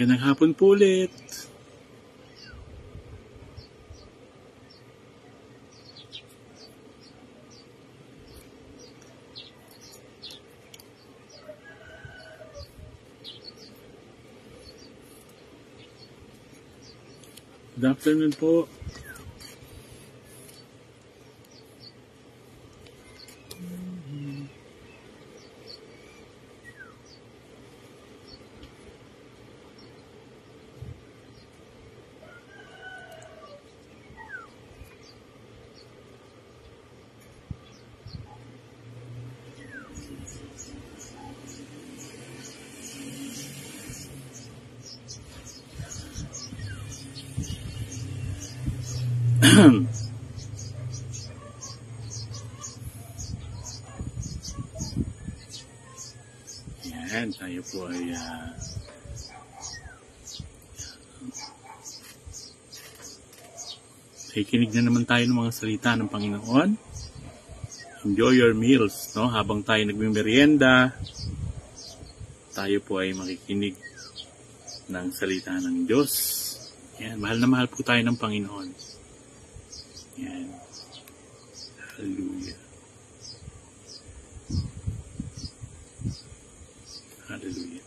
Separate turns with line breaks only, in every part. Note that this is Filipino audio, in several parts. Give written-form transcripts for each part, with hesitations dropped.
Magandang hapon po ulit. Good afternoon po. Yan, tayo po ay kikinig na naman tayo ng mga salita ng Panginoon. Enjoy your meals, no? Habang tayo nagmimerienda, tayo po ay makikinig ng salita ng Diyos. Yan, mahal na mahal po tayo ng Panginoon. Yan. Hallelujah. Hallelujah.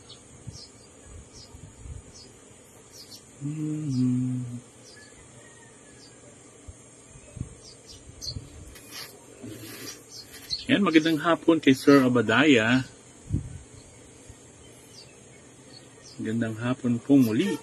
Yan, magandang hapon kay Sir Obadiah. Magandang hapon po muli.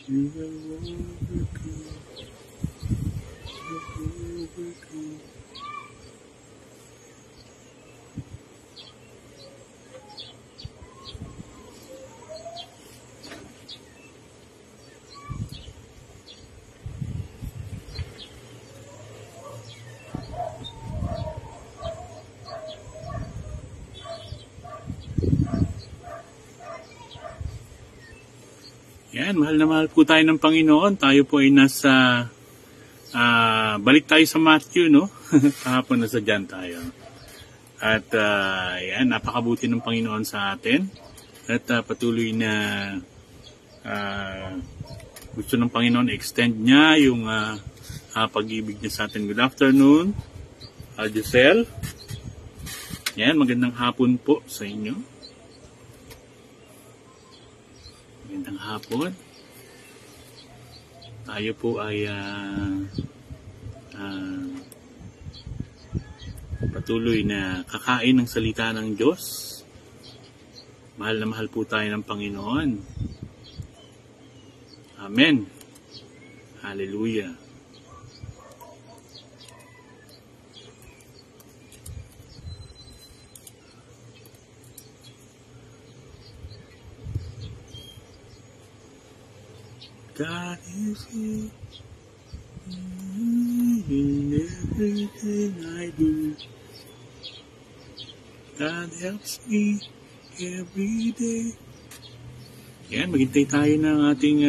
You will overcome. Yan, mahal na mahal po tayo ng Panginoon. Tayo po ay nasa, balik tayo sa Matthew, no? Kahapon nasa dyan tayo. At yan, napakabuti ng Panginoon sa atin. At patuloy na gusto ng Panginoon extend niya yung pag-ibig niya sa atin. Good afternoon, Giselle. Yan, magandang hapon po sa inyo. Magandang hapon. Tayo po ay patuloy na kakain ng salita ng Diyos. Mahal na mahal po tayo ng Panginoon. Amen. Hallelujah. God is here in everything I do. God helps me every day. Yan, maghintay tayo ng ating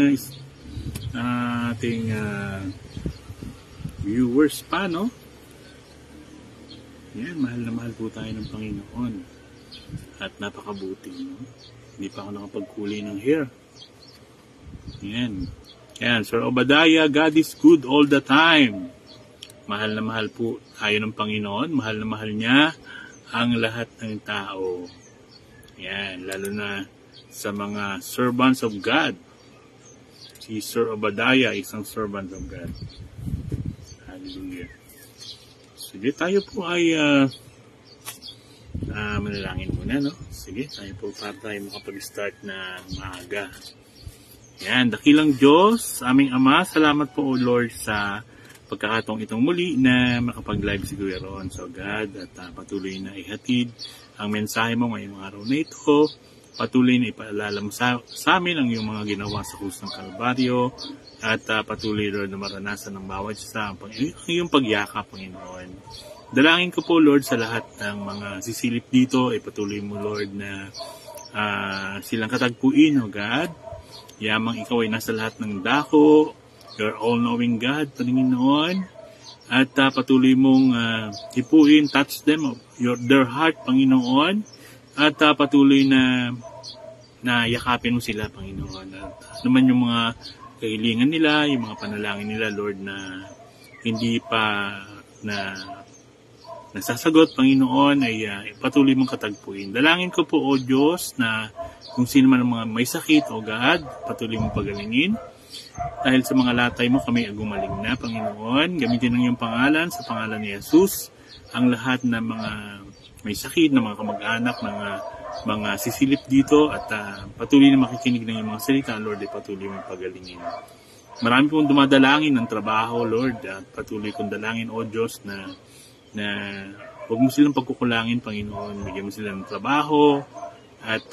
viewers pa, no? Yan, mahal na mahal po tayo ng Panginoon. At napakabuti, no? Hindi pa ako nakapagkulay ng hair. Yan. Yan, Sir Obadiah, God is good all the time. Mahal na mahal po tayo ng Panginoon. Mahal na mahal niya ang lahat ng tao. Yan, lalo na sa mga servants of God. si Sir Obadiah, isang servant of God. Hallelujah. Sige, tayo po ay manalangin muna, no? Sige, tayo po para tayo makapag-start na maaga. Yan, dakilang Diyos, aming Ama, salamat po, O Lord, sa pagkakataong itong muli na makapag-live si Kuya Ron, so God, at patuloy na ihatid ang mensahe mo ngayong araw na ito. Patuloy na ipaalala mo sa amin ang iyong mga ginawa sa krus ng Kalbaryo, at patuloy, Lord, na maranasan ng bawat isa ang iyong pagyakap, Panginoon. Dalangin ko po, Lord, sa lahat ng mga sisilip dito, ay patuloy mo, Lord, na silang katagpuin, O God. Yamang ikaw ay nasa lahat ng dako, you're all-knowing God, Panginoon. At patuloy mong ipuin, touch them, their heart, Panginoon. At patuloy na yakapin mo sila, Panginoon. At naman yung mga kahilingan nila, yung mga panalangin nila, Lord, na hindi pa nasasagot, Panginoon, ay patuloy mong katagpuin. Dalangin ko po, O Diyos, na kung sino man ang mga may sakit, O God, patuloy mong pagalingin. Dahil sa mga latay mo, kami ay gumaling na, Panginoon. Gamitin ang iyong pangalan, sa pangalan ni Jesus, ang lahat ng mga may sakit, ng mga kamag-anak, mga sisilip dito, at patuloy na makikinig ng iyong mga salita, Lord, ay patuloy mong pagalingin. Marami pong dumadalangin ng trabaho, Lord, at patuloy kong dalangin, O Diyos, na huwag mo silang pagkukulangin, Panginoon. Bigyan mo sila ng trabaho, at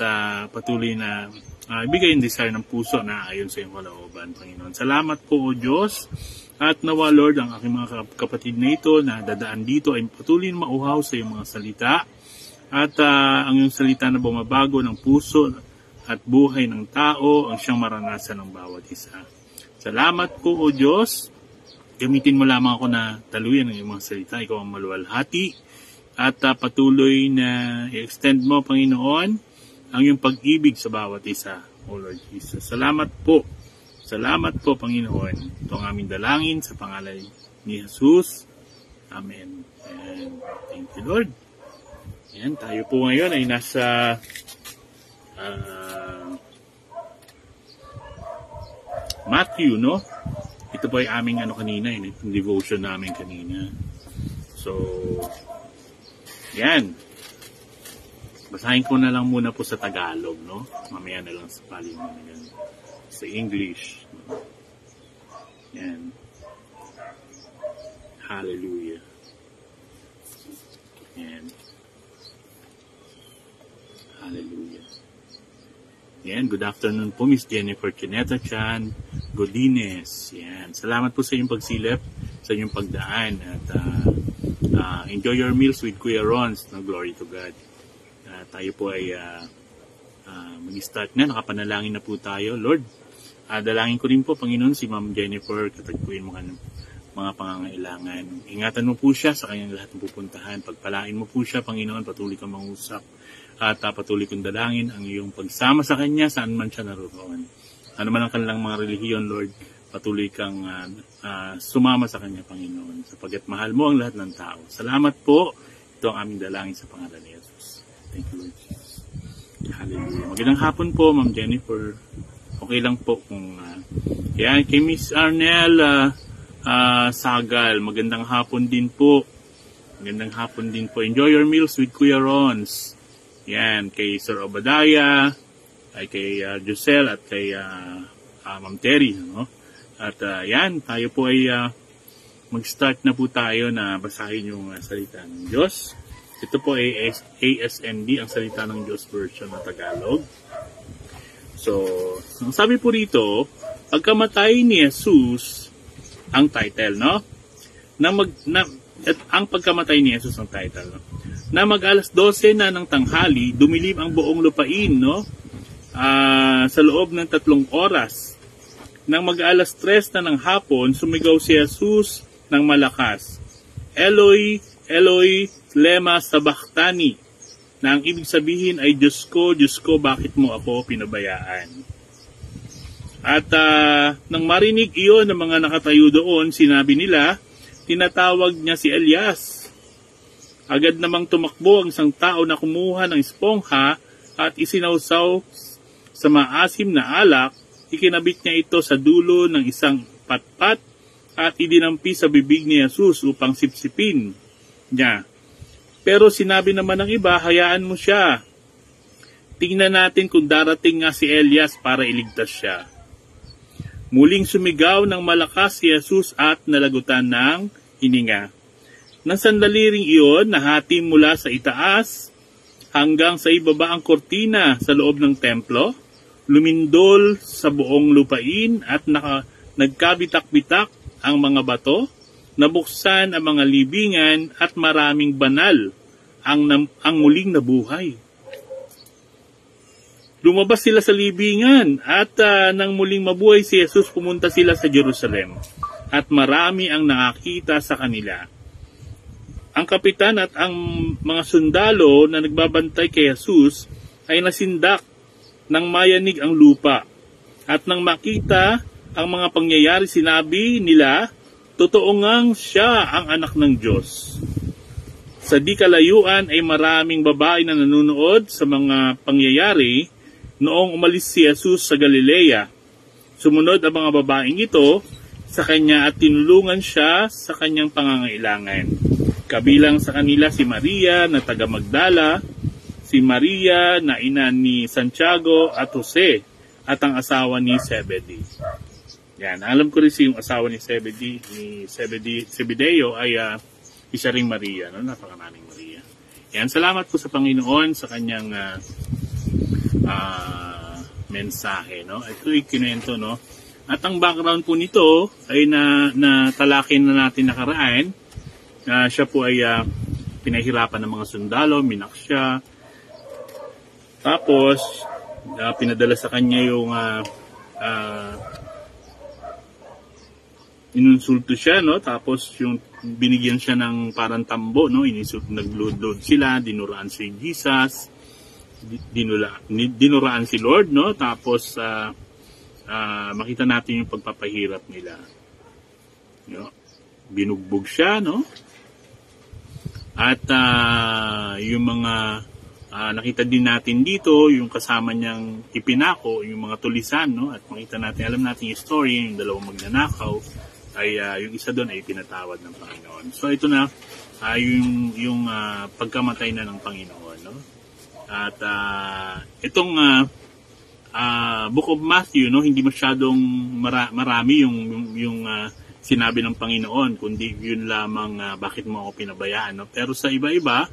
patuloy na ibigay yung desire ng puso na ayon sa iyong kalooban, Panginoon. Salamat po, O Diyos. At nawa, Lord, ang aking mga kapatid na ito na dadaan dito ay patuloy na mauhaw sa iyong mga salita. At ang iyong salita na bumabago ng puso at buhay ng tao ang siyang maranasan ng bawat isa. Salamat po, O Diyos. Gamitin mo lamang ako na taluyan ng iyong mga salita. Ikaw ang maluwalhati. At patuloy na i-extend mo, Panginoon, ang iyong pag-ibig sa bawat isa, O Lord Jesus. Salamat po, Panginoon. Ito ang aming dalangin sa pangalan ni Jesus. Amen. And thank you, Lord. Ayan, tayo po ngayon ay nasa Matthew, no? Ito po ay aming kanina, yung devotion namin kanina. So, yan. Basahin ko na lang muna po sa Tagalog, no? Mamaya na lang sa paliwanag sa English. No? Yan. Hallelujah. Yan. Hallelujah. Yan. Good afternoon po, Miss Jennifer Chineta Chan Godines. Yan. Salamat po sa inyong pagsilip, sa inyong pagdaan. At enjoy your meals with Kuya Rons. No? Glory to God. Tayo po ay mag-start na. Nakapanalangin na po tayo. Lord, dalangin ko rin po, Panginoon, si Ma'am Jennifer, katagpuin mo mga pangangailangan. Ingatan mo po siya sa kanyang lahat ng pupuntahan. Pagpalain mo po siya, Panginoon, patuloy kang mangusap. At patuloy kong dalangin ang iyong pagsama sa kanya saan man siya naroon. Ano man ang kanilang mga relihiyon, Lord, patuloy kang sumama sa kanya, Panginoon, sapagkat mahal mo ang lahat ng tao. Salamat po. Ito ang aming dalangin sa pangalan ni Jesus. Thank you, Lord Jesus. Hallelujah. Magandang hapon po, Ma'am Jennifer. Okay lang po kung... yan, kay Miss Arnel Sagal, magandang hapon din po. Magandang hapon din po. Enjoy your meals with Kuya Rons. Yan, kay Sir Obadiah, ay kay Giselle at kay Ma'am Terry. No? At yan, tayo po ay mag-start na po tayo na basahin yung salita ng Diyos. Ito po ay ASND, ang salita ng Diyos version na Tagalog. So, ang sabi po rito, pagkamatay ni Jesus, ang title, no? Ang pagkamatay ni Jesus ang title, no? Na mag-alas 12 na ng tanghali, dumilim ang buong lupain, no? Sa loob ng 3 oras. Nang mag-alas 3 na ng hapon, sumigaw si Jesus ng malakas, Eloi, Eloi, lema sabachthani, na ang ibig sabihin ay Diyos ko, bakit mo ako pinabayaan? At nang marinig iyon ng mga nakatayo doon, sinabi nila, tinatawag niya si Elias. Agad namang tumakbo ang isang tao na kumuha ng espongha at isinawsaw sa maasim na alak, ikinabit niya ito sa dulo ng isang patpat at idinampi sa bibig ni Jesus upang sipsipin niya. Pero sinabi naman ng iba, hayaan mo siya. Tingnan natin kung darating nga si Elias para iligtas siya. Muling sumigaw ng malakas si Jesus at nalagutan ng hininga. Nang sandali ring iyon, nahati mula sa itaas hanggang sa ibaba ang kortina sa loob ng templo, lumindol sa buong lupain at nagkabitak-bitak ang mga bato, nabuksan ang mga libingan at maraming banal ang muling nabuhay. Lumabas sila sa libingan at nang muling mabuhay si Jesus, pumunta sila sa Jerusalem at marami ang nakakita sa kanila. Ang kapitan at ang mga sundalo na nagbabantay kay Jesus ay nasindak nang mayanig ang lupa. At nang makita ang mga pangyayari, sinabi nila, totoo ngang siya ang anak ng Diyos. Sa di kalayuan ay maraming babae na nanonood sa mga pangyayari noong umalis si Jesus sa Galilea. Sumunod ang mga babaeng ito sa kanya at tinulungan siya sa kanyang pangangailangan. Kabilang sa kanila si Maria na taga Magdala, si Maria na ina ni Santiago at Jose at ang asawa ni Zebedee. Yan, alam ko rin yung asawa ni Zebedeo ay isa ring Maria, no? Napakaraming Maria. Yan, salamat po sa Panginoon sa kanyang mensahe, no? Ito ay kinuwento, no? At ang background po nito ay natalakin na natin nakaraan. Siya po ay pinahirapan ng mga sundalo, minak siya. Tapos, pinadala sa kanya yung inunsulto siya, no? Tapos yung binigyan siya ng parang tambo, no? Nag-load sila, dinuraan si Jesus, dinuraan si Lord, no? Tapos makita natin yung pagpapahirap nila. No? Binugbog siya, no? At yung mga nakita din natin dito, yung kasama niyang ipinako, yung mga tulisan, no? At makita natin, alam natin yung story, yung dalawang magnanakaw, ay yung isa doon ay pinatawad ng Panginoon. So ito na, yung pagkamatay na ng Panginoon, no? At itong Book of Matthew, no, hindi masyadong marami yung sinabi ng Panginoon, kundi yun lamang bakit mo ako pinabayaan, no? Pero sa iba-iba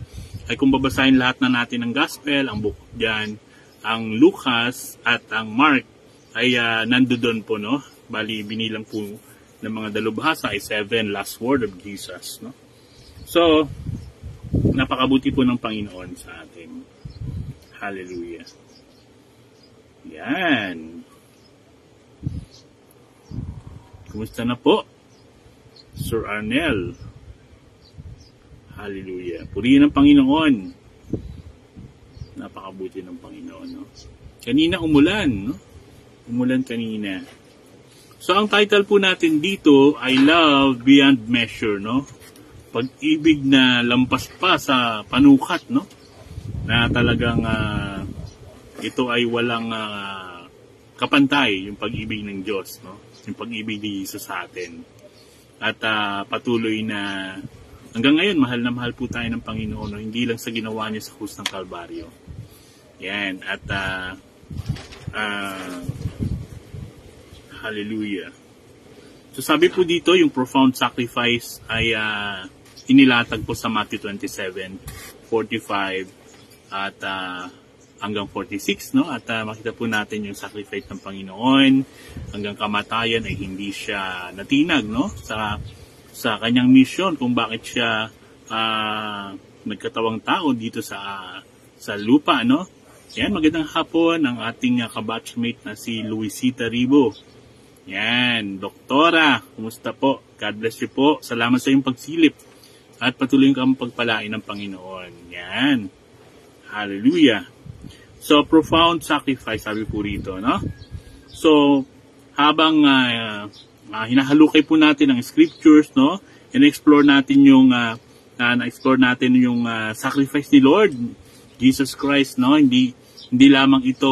ay kung babasahin lahat na natin ng gospel, ang book diyan, ang Lucas at ang Mark ay nandoon po, no? Bali binilang po ng mga dalubhasa ay 7 last word of Jesus, no? So napakabuti po ng Panginoon sa atin. Hallelujah. Yan. Kumusta na po, Sir Arnel? Hallelujah. Purihin ang Panginoon. Napakabuti ng Panginoon, no? Kanina umulan, no? Umulan kanina. So, ang title po natin dito ay Love Beyond Measure, no? Pag-ibig na lampas pa sa panukat, no? Na talagang ito ay walang kapantay, yung pag-ibig ng Diyos, no? Yung pag-ibig ni Jesus sa atin. At patuloy na hanggang ngayon, mahal na mahal po tayo ng Panginoon, no? Hindi lang sa ginawa niya sa krus ng Kalbaryo. Yan. At hallelujah. So sabi po dito, yung profound sacrifice ay inilatag po sa Matthew 27:45 at hanggang 46, no? At makita po natin yung sacrifice ng Panginoon hanggang kamatayan ay hindi siya natinag, no? Sa kanyang mission kung bakit siya nagkatawang tao dito sa lupa, no? Yan, magandang hapon ang ating kabatchmate na si Luisita Ribo. Yan, doktora, kumusta po? God bless you po. Salamat sa iyong pagsilip at patuloy kang pagpalain ng Panginoon. Yan. Hallelujah. So, profound sacrifice, sabi po rito, no? So, habang hinahalukay po natin ang scriptures, no? In-explore natin yung na-explore natin yung sacrifice ni Lord Jesus Christ, no? Hindi Hindi lamang ito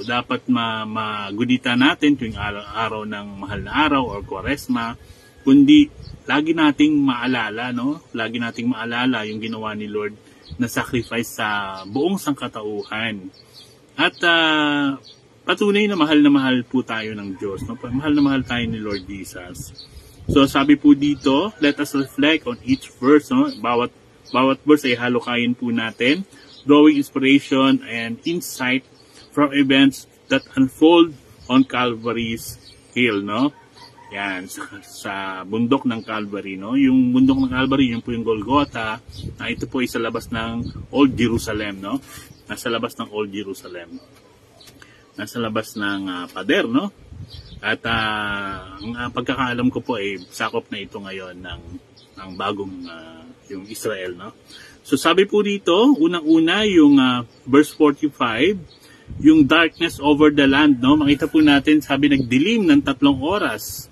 dapat maguditan natin tuwing araw ng mahal na araw or Kwaresma, kundi lagi nating maalala, no? Lagi nating maalala yung ginawa ni Lord na sacrifice sa buong sangkatauhan. At patunay na mahal po tayo ng Diyos, no? Mahal na mahal tayo ni Lord Jesus. So sabi po dito, let us reflect on each verse, no? Bawat verse ay halukayin po natin, drawing inspiration and insight from events that unfold on Calvary's Hill, no? Yan, sa bundok ng Calvary, no? Yung bundok ng Calvary, yun po yung Golgotha, na ito po ay sa labas ng Old Jerusalem, no? Nasa labas ng Old Jerusalem. Nasa labas ng pader, no? At ang pagkakaalam ko po ay sakop na ito ngayon ng bagong yung Israel, no? So sabi po dito, unang-una yung verse 45, yung darkness over the land, no? Makita po natin, sabi nagdilim ng 3 oras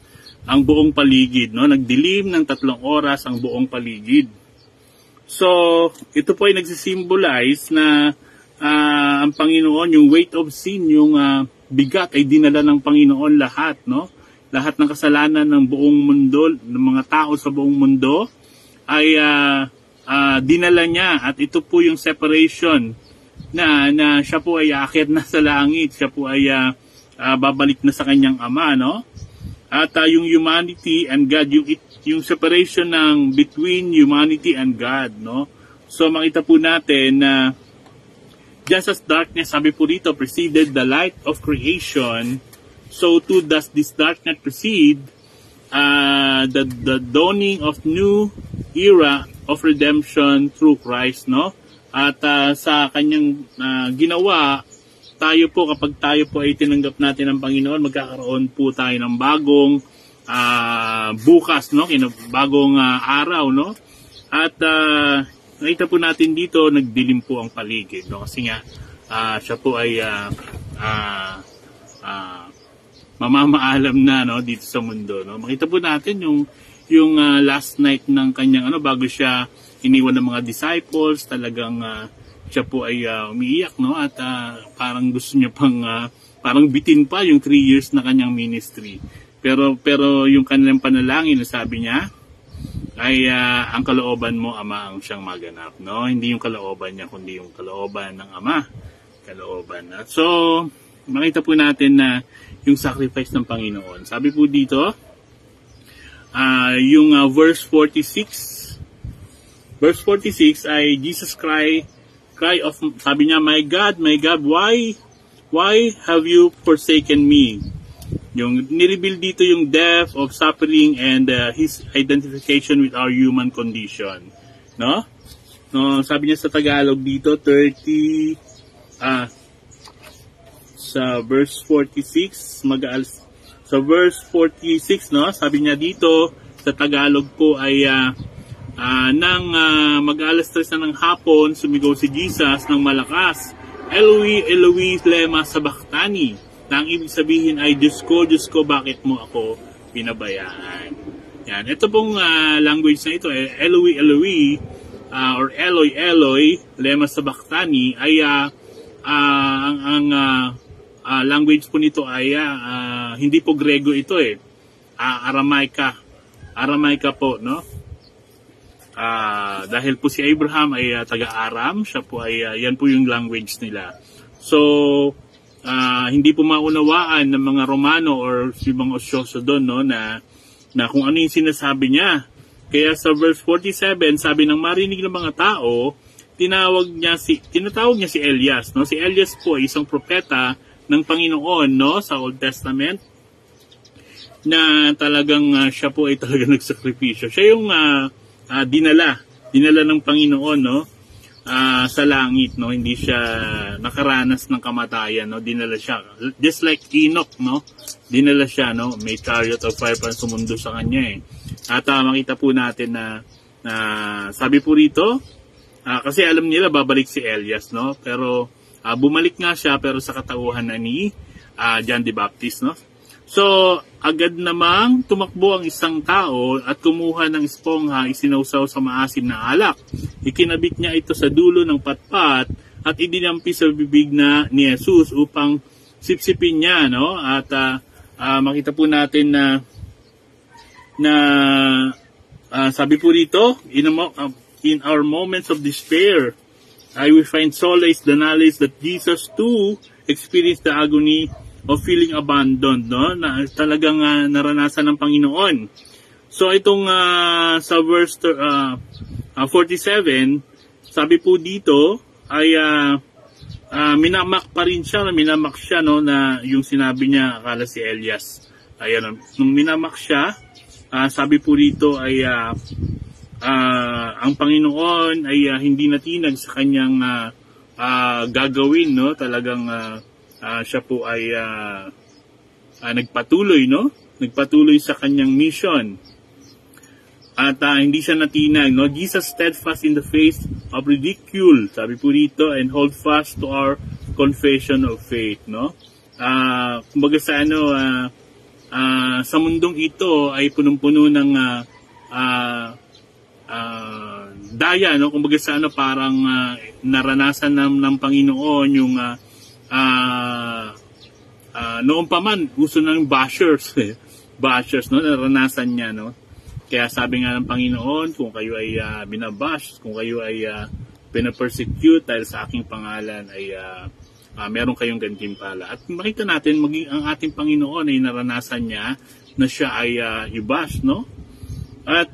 ang buong paligid, no? Nagdilim ng 3 oras ang buong paligid. So, ito po ay nagsisimbolize na ang Panginoon, yung weight of sin, yung bigat ay dinala ng Panginoon lahat, no? Lahat ng kasalanan ng buong mundo, ng mga tao sa buong mundo ay dinala niya, at ito po yung separation na siya po ay aakyat na sa langit, siya po ay babalik na sa kanyang Ama, no? At yung humanity and God, yung separation ng between humanity and God, no? So makita po natin na just as darkness, sabi po dito, preceded the light of creation, so too does this darkness precede the dawning of new era of redemption through Christ, no? At sa kanyang ginawa, tayo po, kapag tayo po ay tinanggap natin ng Panginoon, magkakaroon po tayo ng bagong bukas, no? Bagong araw, no? At nakita po natin dito, nagdilim po ang paligid, no? Kasi nga, siya po ay mamamaalam na, no, dito sa mundo, no? Makita po natin yung last night ng kanyang bago siya iniwan ng mga disciples, talagang siya po ay umiiyak, no? At parang gusto niya pang parang bitin pa yung 3 years na kanyang ministry. Pero yung kanilang panalangin, sabi niya ay ang kalooban mo, Ama, ang siyang maganap, no? Hindi yung kalooban niya, kundi yung kalooban ng Ama. Kalooban. At so makita po natin na yung sacrifice ng Panginoon. Sabi po dito, yung verse 46. Verse 46 ay Jesus cry of, sabi niya, my God, why have you forsaken me? Yung nireveal dito yung depth of suffering and his identification with our human condition, no? No, sabi niya sa Tagalog dito 30 sa verse 46 sa verse 46, no? Sabi niya dito sa Tagalog po ay nang mag-alas 3 na ng hapon, sumigaw si Jesus ng malakas, Eloi, Eloi, lema sabachthani. Na ang ibig sabihin ay, Diyos ko, bakit mo ako pinabayaan? Yan. Ito pong language na ito, Eloi, Eloi, or Eloi, Eloi, lema sabachthani, ay ang language po nito ay hindi po Grego ito Aramaica po, no? Dahil po si Abraham ay taga-Aram, siya po ay yan po yung language nila. So hindi po maunawaan ng mga Romano or si mga Osyoso doon, no, na kung ano yung sinasabi niya. Kaya sa verse 47, sabi ng marinig ng mga tao, tinatawag niya si Elias, no? Si Elias po ay isang propeta ng Panginoon, no, sa Old Testament, na talagang siya po ay talagang nagsakripisyo. Siya yung dinala ng Panginoon, no, sa langit, no? Hindi siya nakaranas ng kamatayan, no? Dinala siya, just like Enoch, no? Dinala siya, no? May chariot of fire pa sumundo sa kanya, At makita po natin na sabi po rito, kasi alam nila babalik si Elias, no? Pero bumalik nga siya, pero sa katauhan na ni John the Baptist, no? So, agad namang tumakbo ang isang tao at kumuha ng espongha, isinawsaw sa maasim na alak. Ikinabit niya ito sa dulo ng patpat at idinampi sa bibig ni Jesus upang sipsipin niya, no? At makita po natin na sabi po dito, in our moments of despair, I will find solace the knowledge that Jesus too experienced the agony of feeling abandoned, no? Na talagang naranasan ng Panginoon. So itong sa verse 47, sabi po dito ay minamak pa rin siya, minamak siya, no, na yung sinabi niya akala si Elias. Ayan, nung minamak siya, sabi po dito ay ang Panginoon ay hindi natinag sa kanyang gagawin, no? Talagang siya po ay nagpatuloy, no? Nagpatuloy sa kanyang mission. At hindi siya natinag, no? Jesus steadfast in the face of ridicule, sabi po dito, and hold fast to our confession of faith, no? Kumbaga sa sa mundong ito ay punong-puno ng daya, no? Kumbaga sa parang naranasan ng Panginoon yung noon pa man gusto ng bashers, bashers, no? Naranasan niya, no? Kaya sabi nga ng Panginoon, kung kayo ay binabash, kung kayo ay pinapersecute dahil sa aking pangalan, ay meron kayong gantimpala. At makita natin, maging ang ating Panginoon ay naranasan niya na siya ay i-bash, no? At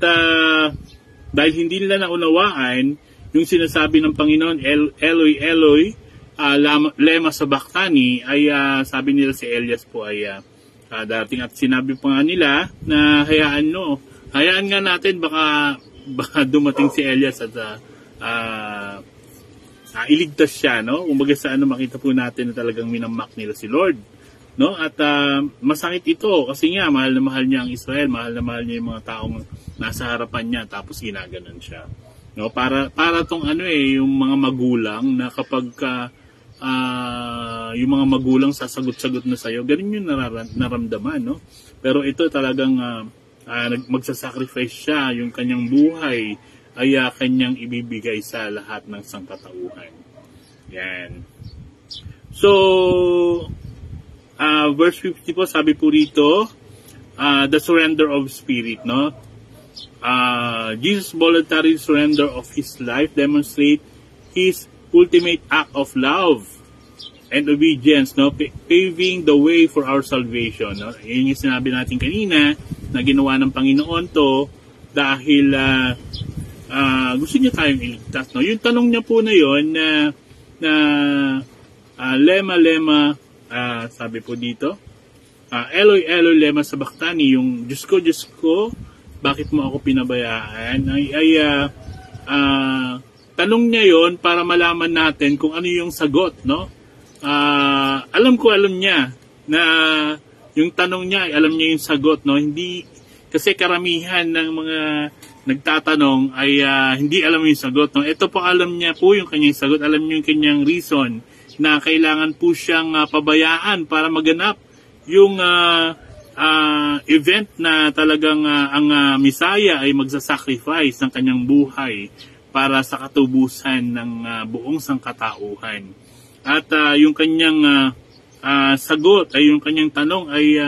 dahil hindi nila naunawaan yung sinasabi ng Panginoon, Eloi, Eloi, lema sabachthani, ay sabi nila si Elias po ay dating, at sinabi pa nga nila na hayaan nga natin, baka dumating si Elias at iligtas siya, no? Kumbaga sa makita po natin na talagang minamak nila si Lord, no? At masakit ito kasi nga mahal na mahal niya ang Israel, mahal na mahal niya yung mga taong nasa harapan niya, tapos ginaganon siya, no? Para tong yung mga magulang na kapag yung mga magulang sasagot-sagot na sa'yo, ganun yung naramdaman, no? Pero ito talagang magsasacrifice siya, yung kanyang buhay ay kanyang ibibigay sa lahat ng sangkatauhan. Yan. So, verse 50 po, sabi po rito, the surrender of spirit, no? Jesus' voluntary surrender of his life demonstrate his ultimate act of love and obedience, no? Paving the way for our salvation, no? Yun yung sinabi natin kanina, na ginawa ng Panginoon to dahil gusto niya tayong iligtas, no? Yung tanong niya po na yun na lema, sabi po dito, Eloi, Eloi, lema sabachthani, yung Diyos ko, bakit mo ako pinabayaan, ay tanong niya yon para malaman natin kung ano yung sagot, no? Alam niya na yung tanong niya, alam niya yung sagot, no? Hindi, kasi karamihan ng mga nagtatanong ay hindi alam yung sagot, no? Ito po, alam niya po yung kanyang sagot, alam niya yung kanyang reason na kailangan po siyang pabayaan para maganap yung event na talagang ang Misaya ay magsasacrifice ng kanyang buhay para sa katubusan ng buong sangkatauhan. At yung kanyang sagot ay yung kanyang tanong ay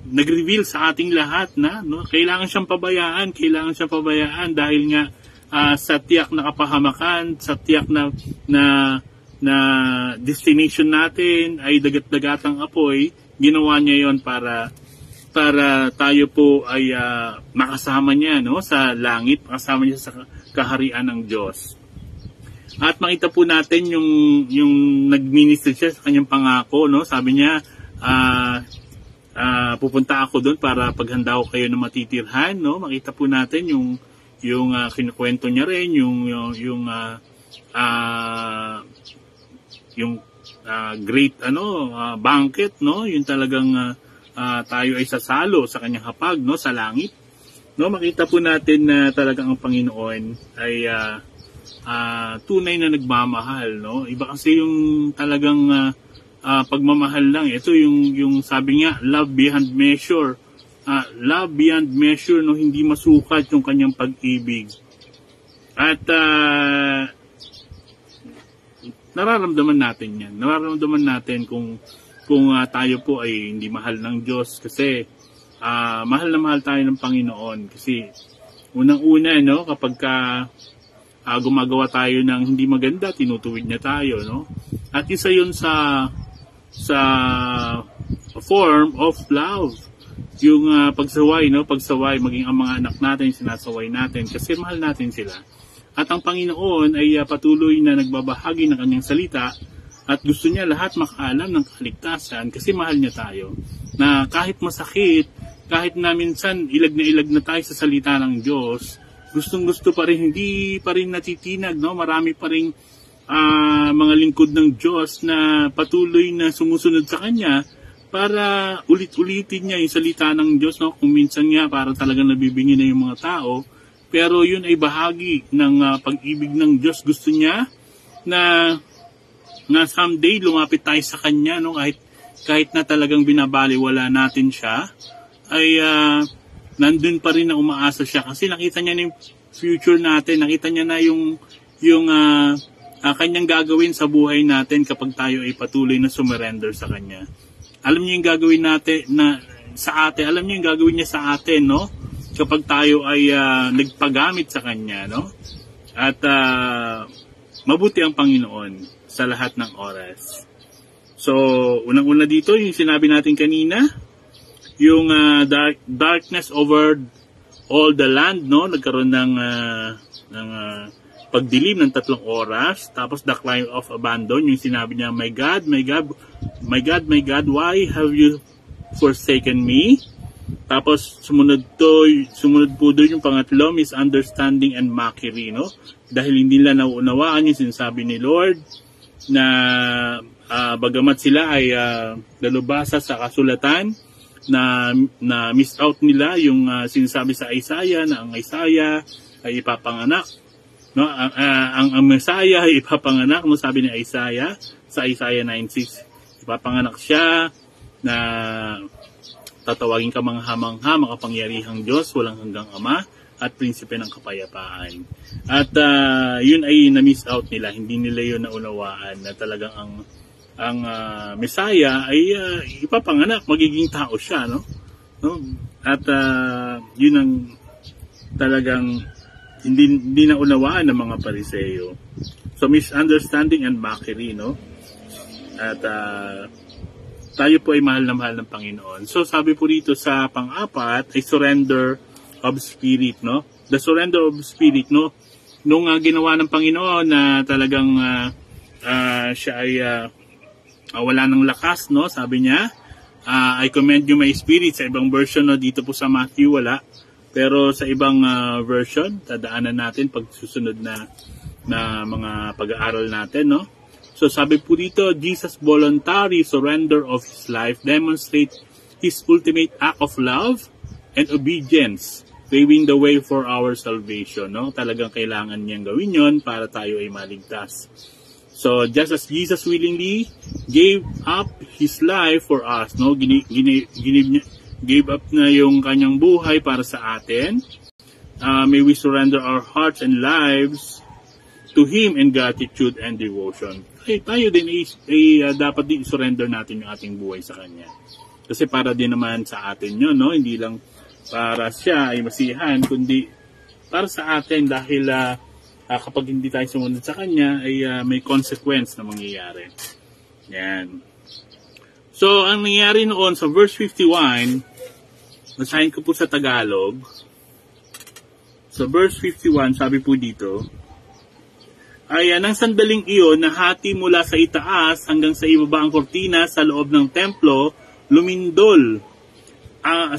nag-reveal sa ating lahat na, no, kailangan siyang pabayaan dahil nga sa tiyak na kapahamakan, sa tiyak na destination natin ay dagat-dagatang apoy. Ginawa niya yon para tayo po ay makasama niya, no, sa langit, makasama niya sa kaharian ng Diyos. At makita po natin yung nag-minister siya sa kanyang pangako, no? Sabi niya, pupunta ako doon para paghanda ko kayo ng matitirhan, no? Makita po natin yung kinukwento niya rin, yung great banquet, no? Yung talagang tayo ay sasalo sa kanyang hapag, no, sa langit. No, makita po natin na talagang ang Panginoon ay tunay na nagmamahal, no? Iba kasi yung talagang pagmamahal lang. Ito yung sabi nga, love beyond measure. Love beyond measure, no? Hindi masukat yung kanyang pag-ibig. At nararamdaman natin yan. Nararamdaman natin kung tayo po ay hindi mahal ng Diyos kasi mahal na mahal tayo ng Panginoon kasi unang-una, no, kapag gumagawa tayo ng hindi maganda, tinutuwid niya tayo, no? At isa yun sa form of love. Yung pagsaway, no? Pagsaway, maging ang mga anak natin, sinasaway natin kasi mahal natin sila. At ang Panginoon ay patuloy na nagbabahagi ng kanyang salita at gusto niya lahat makaalam ng kaligtasan kasi mahal niya tayo. Na kahit masakit, kahit na minsan ilag na tayo sa salita ng Diyos, gustong-gusto pa rin, hindi pa rin natitinag, no? Marami pa rin mga lingkod ng Diyos na patuloy na sumusunod sa Kanya para ulit-ulitin niya yung salita ng Diyos, no? Kung minsan nga para talagang nabibingi na yung mga tao, pero yun ay bahagi ng pag-ibig ng Diyos. Gusto niya na someday lumapit tayo sa Kanya, no? Kahit na talagang binabaliwala natin siya, ay nandun pa rin na umaasa siya kasi nakita niya na yung future natin, nakita niya na yung kanyang gagawin sa buhay natin kapag tayo ay patuloy na sumurrender sa Kanya. Alam niya yung gagawin natin sa atin, alam niya yung gagawin niya sa atin, no? Kapag tayo ay nagpagamit sa Kanya, no? At mabuti ang Panginoon sa lahat ng oras. So, unang-una dito, yung sinabi natin kanina, yung darkness over all the land, no? Nagkaroon ng pagdilim ng 3 oras. Tapos the cry of abandon, yung sinabi niya, My God, my God, my God, my God, why have you forsaken me? Tapos sumunod po doon yung pangatlo, misunderstanding and mockery, no? Dahil hindi nila nauunawaan yung sinasabi ni Lord na bagamat sila ay dalubasa sa kasulatan, na miss out nila yung sinasabi sa Isaiah na ang Isaiah ay ipapanganak, no? Ang Messiah ay ipapanganak, no? Sabi ni Isaiah sa Isaiah 9:6, ipapanganak siya na tatawagin ka mangha-mangha, makapangyarihang Diyos, walang hanggang Ama at prinsipe ng kapayapaan. At yun ay na-miss out nila, hindi nila yun naunawaan na talagang ang Messiah ay ipapanganak, magiging tao siya, no? At yun ang talagang hindi naunawaan ng mga Pariseo. So misunderstanding and mockery, no? At tayo po ay mahal na mahal ng Panginoon. So sabi po dito sa pang-4 ay surrender of spirit, no? The surrender of spirit, no? Nung ginawa ng Panginoon na talagang siya ay wala ng lakas, no? Sabi niya, I commend you my spirit. Sa ibang version, no? Dito po sa Matthew wala. Pero sa ibang version, tadaanan natin pag susunod na mga pag-aaral natin, no? So sabi po dito, Jesus' voluntary surrender of His life demonstrate His ultimate act of love and obedience, paving the way for our salvation, no? Talagang kailangan niyang gawin yon para tayo ay maligtas. So just as Jesus willingly gave up His life for us, no? Gave up na yung kanyang buhay para sa atin. May we surrender our hearts and lives to Him in gratitude and devotion. Ay, tayo din dapat din surrender natin yung ating buhay sa Kanya. Kasi para din naman sa atin yun, no? Hindi lang para siya ay masihan, kundi para sa atin dahil kapag hindi tayo sumunod sa Kanya ay may consequence na mangyayari. Yan. So, ang nangyari noon sa verse 51, basahin ko po sa Tagalog. So, verse 51, sabi po dito, ay nang sandaling iyon, nahati mula sa itaas hanggang sa ibaba ang kortina sa loob ng templo, lumindol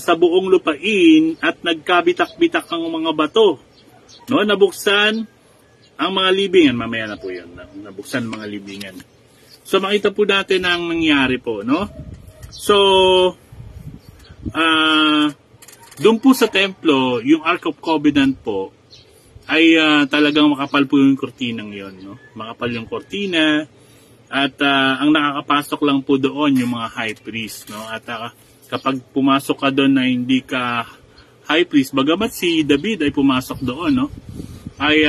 sa buong lupain at nagkabitak-bitak ang mga bato. No, nabuksan ang mga libingan. Mamaya na po yun. Nabuksan mga libingan. So, makita po natin ang nangyari po, no? So, doon po sa templo, yung Ark of Covenant po, ay talagang makapal po yung kortinang yon, no? Makapal yung kortina at ang nakakapasok lang po doon yung mga high priest, no? At kapag pumasok ka doon na hindi ka high priest, bagamat si David ay pumasok doon, no? Ay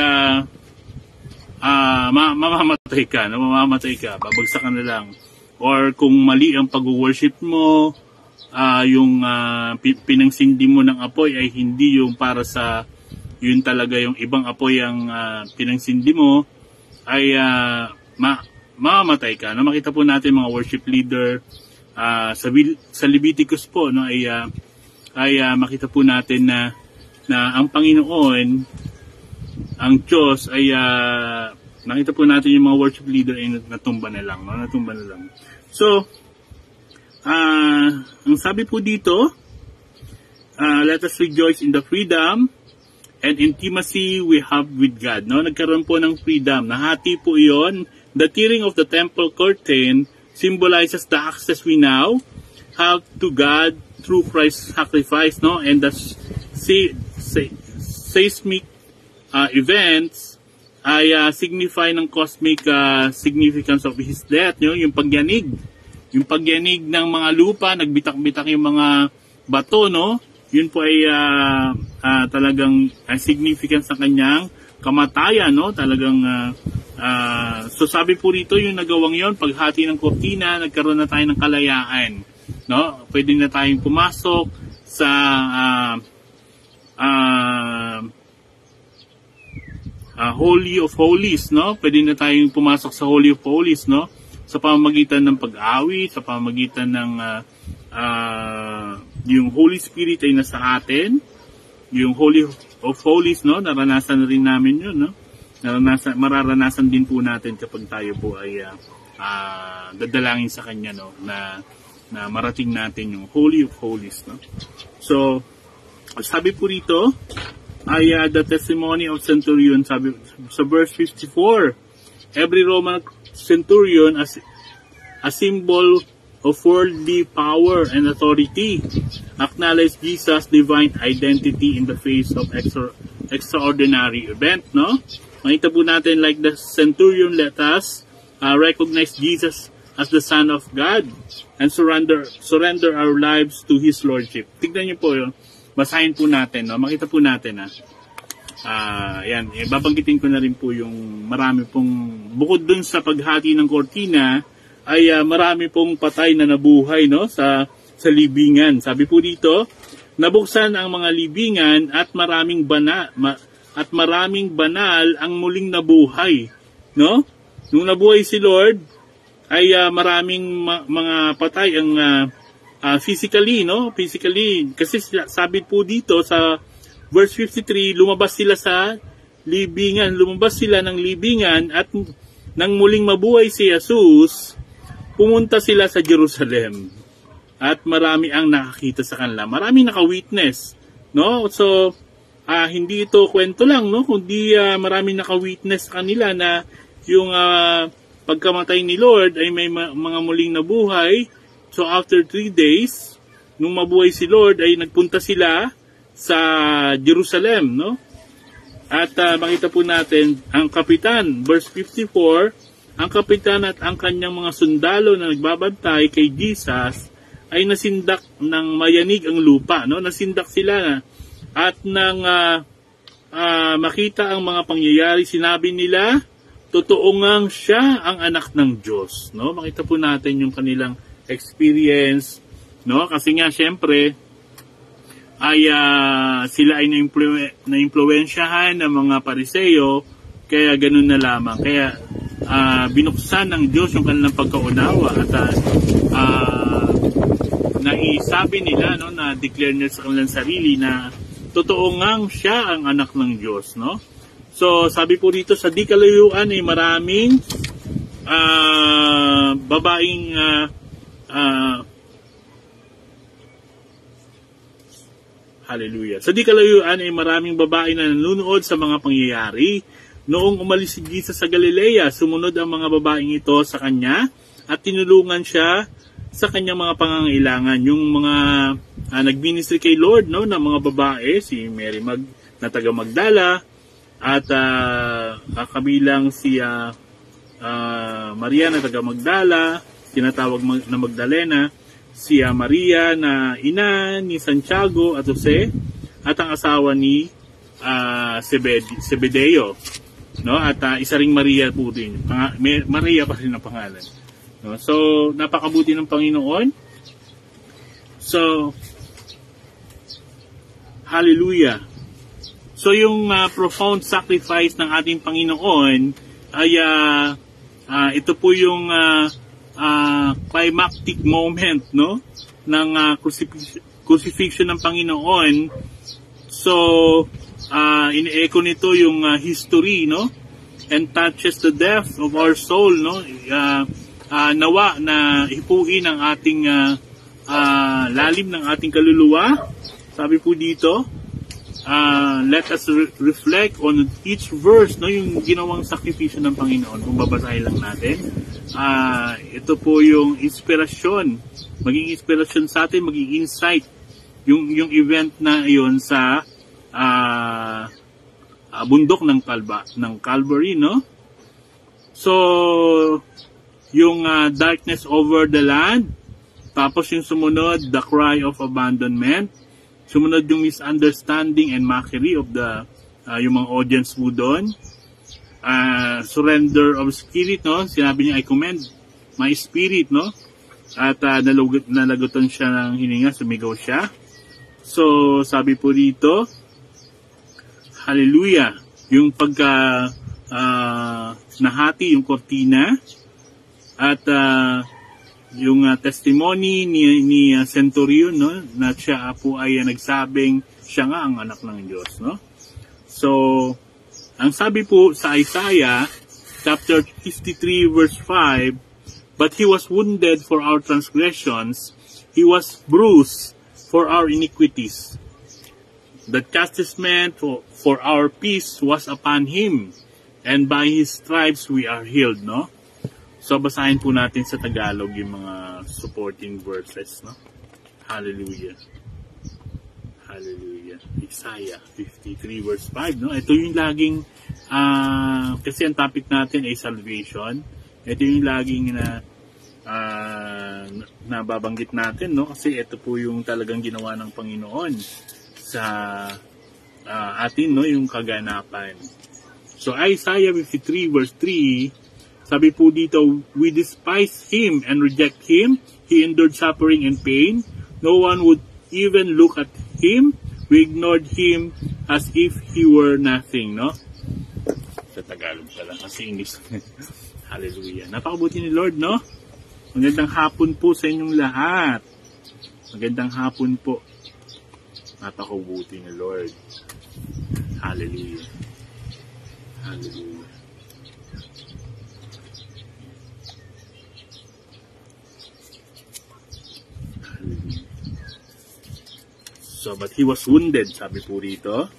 mamamatay ka, no? Mamamatay ka, babagsak ka na lang. Or kung mali ang pag-worship mo, yung pinangsindi mo ng apoy ay hindi yung para sa, yun talaga yung ibang apoy ang pinangsindi mo, ay mamamatay ka. No? Makita po natin mga worship leader sa Leviticus po, no, ay makita po natin na ang Panginoon, ang Diyos ay nakita po natin yung mga worship leader ay natumba na lang, no? Natumba na lang. So, ang sabi po dito, let us rejoice in the freedom and intimacy we have with God. No? Nagkaroon po ng freedom. Nahati po iyon. The tearing of the temple curtain symbolizes the access we now have to God through Christ's sacrifice. No? And the seismic events ay signify ng cosmic significance of His death. No? Yung pagyanig. Yung pagyanig ng mga lupa, nagbitak-bitak yung mga bato, no? Yun po ay talagang significance sa kanyang kamatayan, no? Talagang so sabi po rito yung nagawang yon, paghati ng kortina, nagkaroon na tayo ng kalayaan, no? Pwede na tayong pumasok sa Holy of Holies, no? Pwede na tayong pumasok sa Holy of Holies, no? Sa pamamagitan ng pag-awi, sa pamamagitan ng yung Holy Spirit ay nasa atin, yung Holy of Holies, no? Naranasan na rin namin yun, no? Mararanasan din po natin kapag tayo po ay dadalangin sa Kanya, no? Na marating natin yung Holy of Holies, no? So, sabi po rito ay the testimony of centurion, sabi sa verse 54, every Roman centurion as a symbol of worldly power and authority acknowledge Jesus' divine identity in the face of extraordinary event, no? Makita po natin, like the centurion, let us recognize Jesus as the Son of God and surrender our lives to His Lordship. Tignan niyo po yun. Basahin po natin, no? Makita po natin, yan, babanggitin ko na rin po yung marami pong, bukod dun sa paghati ng kortina, ay marami pong patay na nabuhay, no, sa libingan. Sabi po dito, nabuksan ang mga libingan at maraming banal ang muling nabuhay, no? Nung nabuhay si Lord, ay maraming mga patay ang physically, no? Physically, kasi sabi po dito sa verse 53, lumabas sila sa libingan, lumabas sila ng libingan at nang muling mabuhay si Jesus, pumunta sila sa Jerusalem at marami ang nakakita sa kanila. Maraming naka-witness, no? So, hindi ito kwento lang, no? Kundi maraming naka-witness sa kanila na yung pagkamatay ni Lord ay may mga muling nabuhay. So, after 3 days, nung mabuhay si Lord, ay nagpunta sila sa Jerusalem, no? At makita po natin ang kapitan, verse 54, ang kapitan at ang kanyang mga sundalo na nagbabantay kay Jesus ay nasindak ng mayanig ang lupa, no? Nasindak sila at nang makita ang mga pangyayari, sinabi nila, totoo ngang siya ang anak ng Diyos, no? Makita po natin yung kanilang experience, no? Kasi nga syempre ay sila ay na-impluwensyahan ng mga Pariseo, kaya ganun na lamang. Kaya binuksan ng Diyos yung kanilang pagkaunawa at naisabi nila, no, na declare nila sa kanilang sarili na totoo ngang siya ang anak ng Diyos, no? So sabi po dito sa di kalayuan ay maraming babaeng hallelujah. Sa di kalayuan ay maraming babae na nanunood sa mga pangyayari. Noong umalis si Jesus sa Galilea, sumunod ang mga babaeng ito sa kanya at tinulungan siya sa kanyang mga pangangailangan. Yung mga nagministry kay Lord, no, na mga babae, si Mary na taga Magdala at kabilang si Maria na taga Magdala, tinatawag na Magdalena, si Maria na ina ni Santiago at Jose at ang asawa ni Zebedeo. no? At isa ring Maria po din. Maria pa rin ang pangalan. No? So, napakabuti ng Panginoon. So, hallelujah. So, yung profound sacrifice ng ating Panginoon ay ito po yung climactic moment, no, ng crucifixion ng Panginoon. So, in-echo nito yung history, no, and touches the depth of our soul, no. Nawa na hipuin ang ating lalim ng ating kaluluwa. Sabi po dito, let us reflect on each verse, no, yung ginawang sakripisyo ng Panginoon. Kung babasahin lang natin, ito po yung inspirasyon, maging inspirasyon sa atin, maging insight yung event na iyon sa bundok ng Calvary, no? So, yung darkness over the land, tapos yung sumunod, the cry of abandonment, sumunod yung misunderstanding and mockery of the yung mga audience mo doon. Surrender of spirit, no? Sinabi niya, I commend my spirit, no? At nalagutan siya ng hininga, sumigaw siya. So, sabi po dito, hallelujah, yung pagka nahati yung kortina at yung testimony ni Centurion, no, na siya po ay nagsabing siya nga ang anak ng Diyos, no? So, ang sabi po sa Isaiah chapter 53 verse 5, but he was wounded for our transgressions, he was bruised for our iniquities. The chastisement for our peace was upon him, and by his stripes we are healed, no? So, basahin po natin sa Tagalog yung mga supporting verses, no? Hallelujah. Hallelujah. Isaiah 53 verse 5, no? Ito yung laging, kasi ang topic natin ay salvation. Ito yung laging nababanggit natin, no? Kasi ito po yung talagang ginawa ng Panginoon sa atin, no? Yung kaganapan. So, Isaiah 53 verse 3, sabi po dito, we despise him and reject him. He endured suffering and pain. No one would even look at him. We ignored him as if he were nothing, no? Sa Tagalog pala, kasi English. Hallelujah. Napakabuti ni Lord, no? Magandang hapon po sa inyong lahat. Magandang hapon po. Napakabuti ni Lord. Hallelujah. Hallelujah. So, but he was wounded, sabi po rito.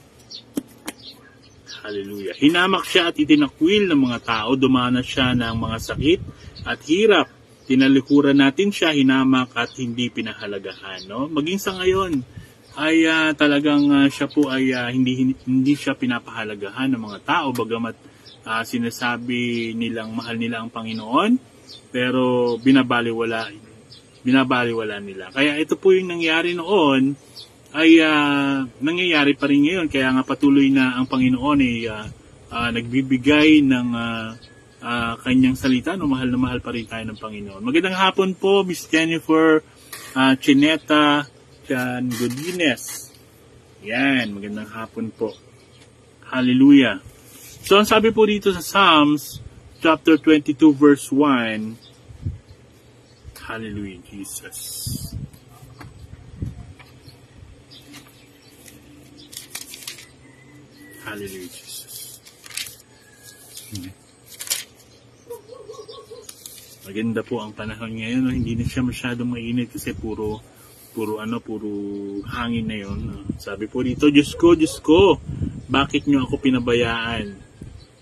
Hallelujah. Hinamak siya at itinakwil ng mga tao. Dumanas siya ng mga sakit at hirap. Tinalikuran natin siya, hinamak at hindi pinahalagahan, no? Maging sa ngayon ay talagang siya po ay hindi siya pinapahalagahan ng mga tao, bagamat sinasabi nilang mahal nila ang Panginoon, pero binabaliwala nila. Kaya ito po yung nangyari noon ay nangyayari pa rin ngayon. Kaya nga patuloy na ang Panginoon ay nagbibigay ng kanyang salita. No, mahal na mahal pa rin tayo ng Panginoon. Magandang hapon po, Miss Jennifer Chineta Godines. Yan, magandang hapon po. Hallelujah. So, ang sabi po dito sa Psalms chapter 22 verse 1, hallelujah, Jesus. Hallelujah, Jesus. Maganda po ang panahon ngayon. Hindi na siya masyadong mainit kasi puro hangin na yun. Sabi po dito, Diyos ko, bakit nyo ako pinabayaan?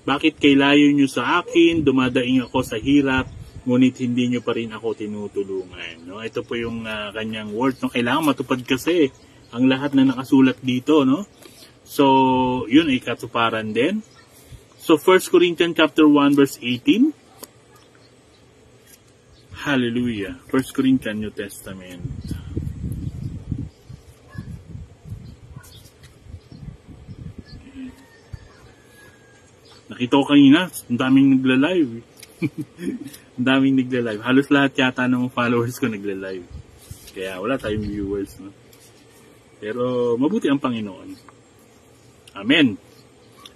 Bakit kailayo nyo sa akin? Dumadaing ako sa hirap, ngunit hindi nyo pa rin ako tinutulungan. No? Ito po yung kanyang word. No? Kailangan matupad kasi ang lahat na nakasulat dito, no? So, yun ay katuparan din. So, 1 Corinthians chapter 1 verse 18. Hallelujah. 1 Corinthians New Testament. Nakita ko kanina, ang daming nagla-live. Ang daming nagla-live. Halos lahat yata ng followers ko nagla-live. Kaya wala tayong viewers, no? Pero mabuti ang Panginoon. Amen.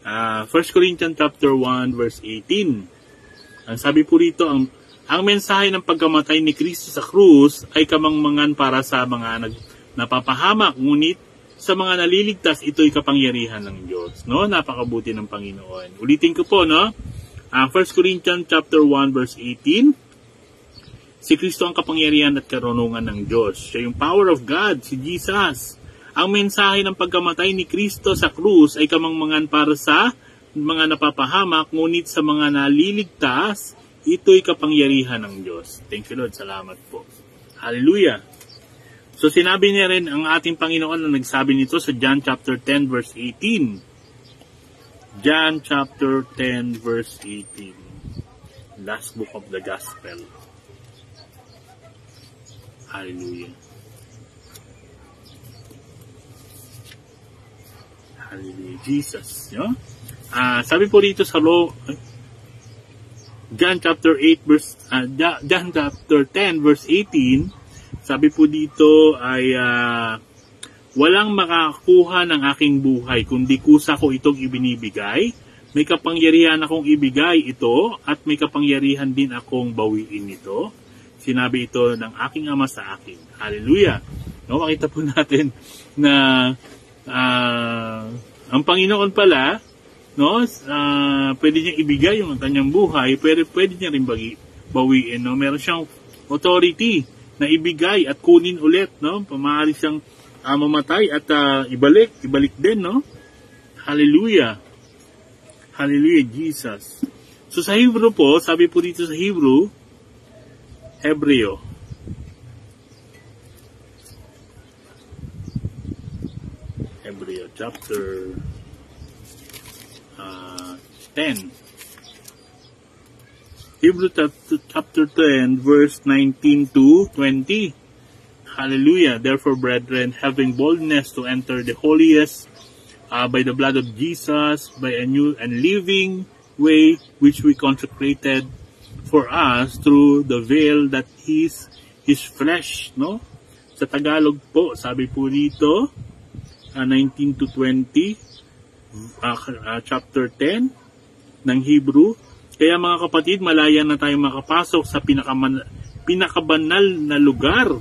1 Corinthians chapter 1 verse 18. Ang sabi po rito, ang mensahe ng pagkamatay ni Kristo sa krus ay kamangmangan para sa mga napapahamak, ngunit sa mga naliligtas, ito'y kapangyarihan ng Diyos. No? Napakabuti ng Panginoon. Ulitin ko po, no? 1 Corinthians chapter 1 verse 18. Si Kristo ang kapangyarihan at karunungan ng Diyos. Siya yung power of God, si Jesus. Ang mensahe ng pagkamatay ni Kristo sa krus ay kamangmangan para sa mga napapahamak, ngunit sa mga naliligtas, ito'y kapangyarihan ng Diyos. Thank you, Lord. Salamat po. Hallelujah. So sinabi niya rin ang ating Panginoon na nagsabi nito sa John chapter 10 verse 18. John chapter 10 verse 18. Last book of the Gospel. Hallelujah. Hallelujah. Jesus. No? Sabi po dito sa John chapter 8 verse John chapter 10 verse 18. Sabi po dito ay walang makakuha ng aking buhay kundi kusa ko itong ibinibigay. May kapangyarihan akong ibigay ito at may kapangyarihan din akong bawiin ito. Sinabi ito ng aking Ama sa akin. Hallelujah. No, makita po natin na ang Panginoon pala, no, pwede niyang ibigay yung kanyang buhay, pero pwede niya rin bawiin. No? Meron siyang authority na ibigay at kunin ulit, no? Maaari siyang mamatay at ibalik din, no? Hallelujah. Hallelujah, Jesus. So sa Hebrew po, sabi po dito sa Hebreo chapter 10. Hebrew chapter 10, verse 19 to 20. Hallelujah. Therefore, brethren, having boldness to enter the holiest by the blood of Jesus, by a new and living way which we consecrated for us through the veil that is His flesh. No? Sa Tagalog po, sabi po dito, 19 to 20, chapter 10 ng Hebrew. Kaya mga kapatid, malaya na tayong makapasok sa pinakabanal na lugar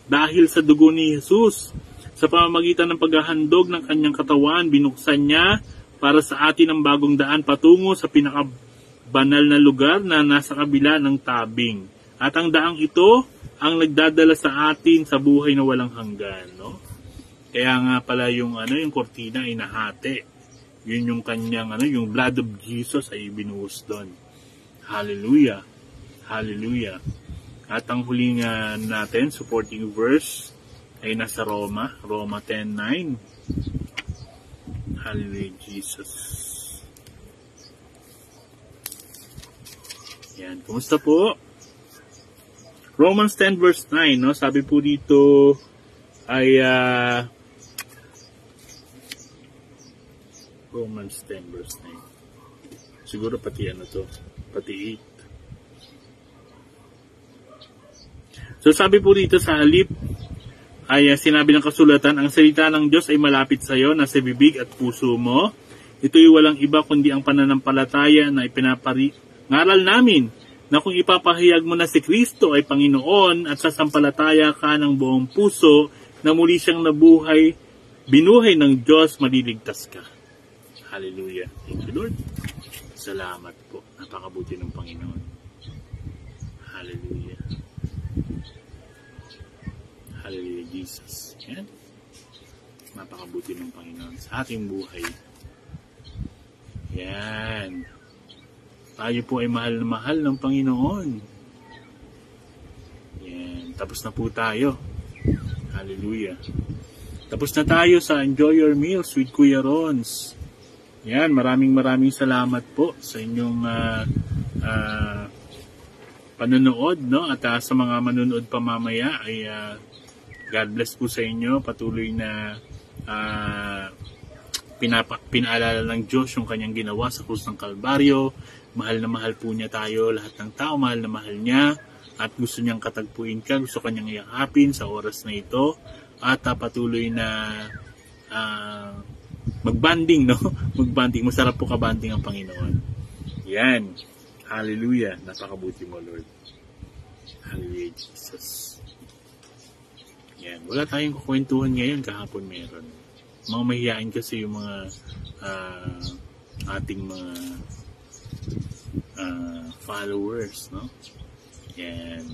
dahil sa dugo ni Jesus. Sa pamamagitan ng paghahandog ng kanyang katawan, binuksan niya para sa atin ang bagong daan patungo sa pinakabanal na lugar na nasa kabila ng tabing. At ang daang ito ang nagdadala sa atin sa buhay na walang hanggan. No? Kaya nga pala yung kortina ay nahati. Yun yung kanyang yung blood of Jesus ay binuhos doon. Hallelujah. Hallelujah. At ang huling natin, supporting verse ay nasa Roma 10:9. Hallelujah, Jesus. Yan, kumusta po? Romans 10 verse 9, no? Sabi po dito ay Romans 10 verse 9. Siguro pati pati 8. So sabi po dito sa halip ay sinabi ng kasulatan, ang salita ng Diyos ay malapit sa iyo, nasa bibig at puso mo. Ito'y walang iba kundi ang pananampalataya na ipinaparangaral namin, na kung ipapahayag mo na si Kristo ay Panginoon at sasampalataya ka ng buong puso na muli siyang binuhay ng Diyos, maliligtas ka. Hallelujah. Thank you, Lord. Salamat po. Napakabuti ng Panginoon. Hallelujah. Hallelujah, Jesus. Yan. Napakabuti ng Panginoon sa ating buhay. Yan. Tayo po ay mahal na mahal ng Panginoon. Yan. Tapos na po tayo. Hallelujah. Tapos na tayo sa Enjoy Your Meals with Kuya Rons. Yan. Maraming salamat po sa inyong panonood, no? At sa mga manonood pa mamaya ay God bless po sa inyo. Patuloy na pinaalala ng Diyos yung kanyang ginawa sa krus ng Kalbaryo. Mahal na mahal po niya tayo, lahat ng tao mahal na mahal niya, at gusto niyang katagpuin ka, gusto kanyang yakapin sa oras na ito, at patuloy na magbanding, no? Magbanding, masarap po kabanding ang Panginoon. Yan. Hallelujah. Napakabuti mo, Lord. Hallelujah, Jesus. Yan. Wala tayong kukwentuhan ngayon, kahapon meron. Mga mahihain kasi yung mga ating mga followers, no? Yan.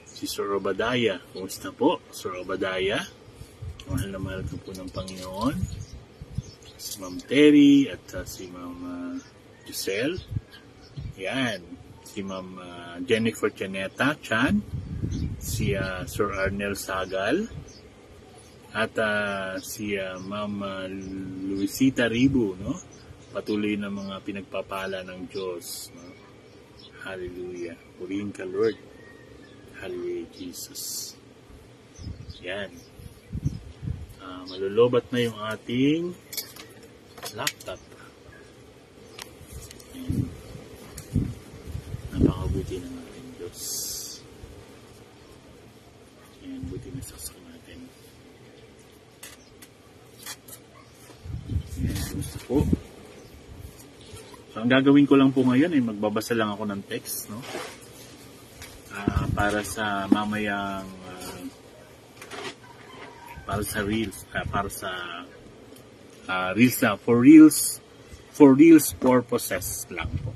Si Sir Obadiah. Kumusta po, Sir Obadiah? Mahal na mahal ka po ng Panginoon. Si Ma'am Terry at si Ma'am Giselle. Yan. Si Ma'am Jennifer Chaneta Chan. Si Sir Arnel Sagal. At si Ma'am Luisita Ribu, no? Patuloy na mga pinagpapala ng Diyos, no? Hallelujah. Purihin ka, Lord. Hallelujah, Jesus. Yan. Malulobat na yung ating laptop. Yan. Napakabuti ng ating Diyos. Yan, buti na saksak natin. Yan, gusto po. So, ang gagawin ko lang po ngayon ay magbabasa lang ako ng text, no? Para sa mamayang para sa reels, for reels purposes lang po.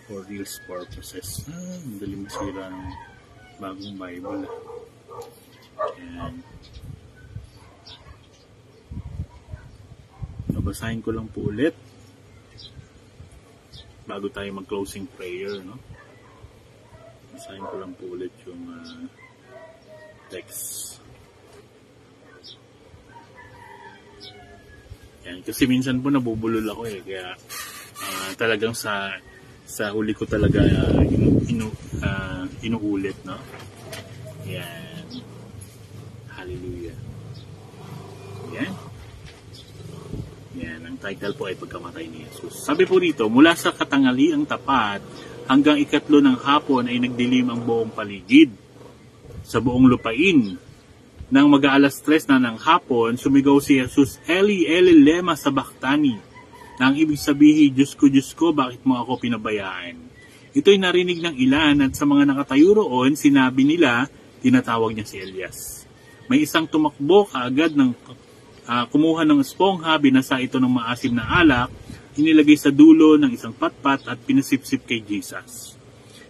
For reels purposes. Madali masira ng bagong Bible. Ayan. Babasahin ko lang po ulit bago tayo mag-closing prayer, no? Basahin ko lang po ulit yung text. Yan, kasi minsan po nabubulol ako kaya talagang sa huli ko talaga inuulit, no? Yan. Hallelujah. Yan. Yan, ang title po ay Pagkamatay ni Jesus. Sabi po dito, mula sa katanghaliang tapat hanggang ikatlo ng hapon ay nagdilim ang buong paligid. Sa buong lupain, nang mag-aalas 3 na ng hapon, sumigaw si Jesus, Eli, Eli, lema sabachthani, na ang ibig sabihin, Diyos ko, bakit mo ako pinabayaan? Ito'y narinig ng ilan at sa mga nakatayo roon, sinabi nila, tinatawag niya si Elias. May isang tumakbo kaagad ng kumuha ng espongha, binasa ito ng maasim na alak, inilagay sa dulo ng isang patpat at pinasipsip kay Jesus.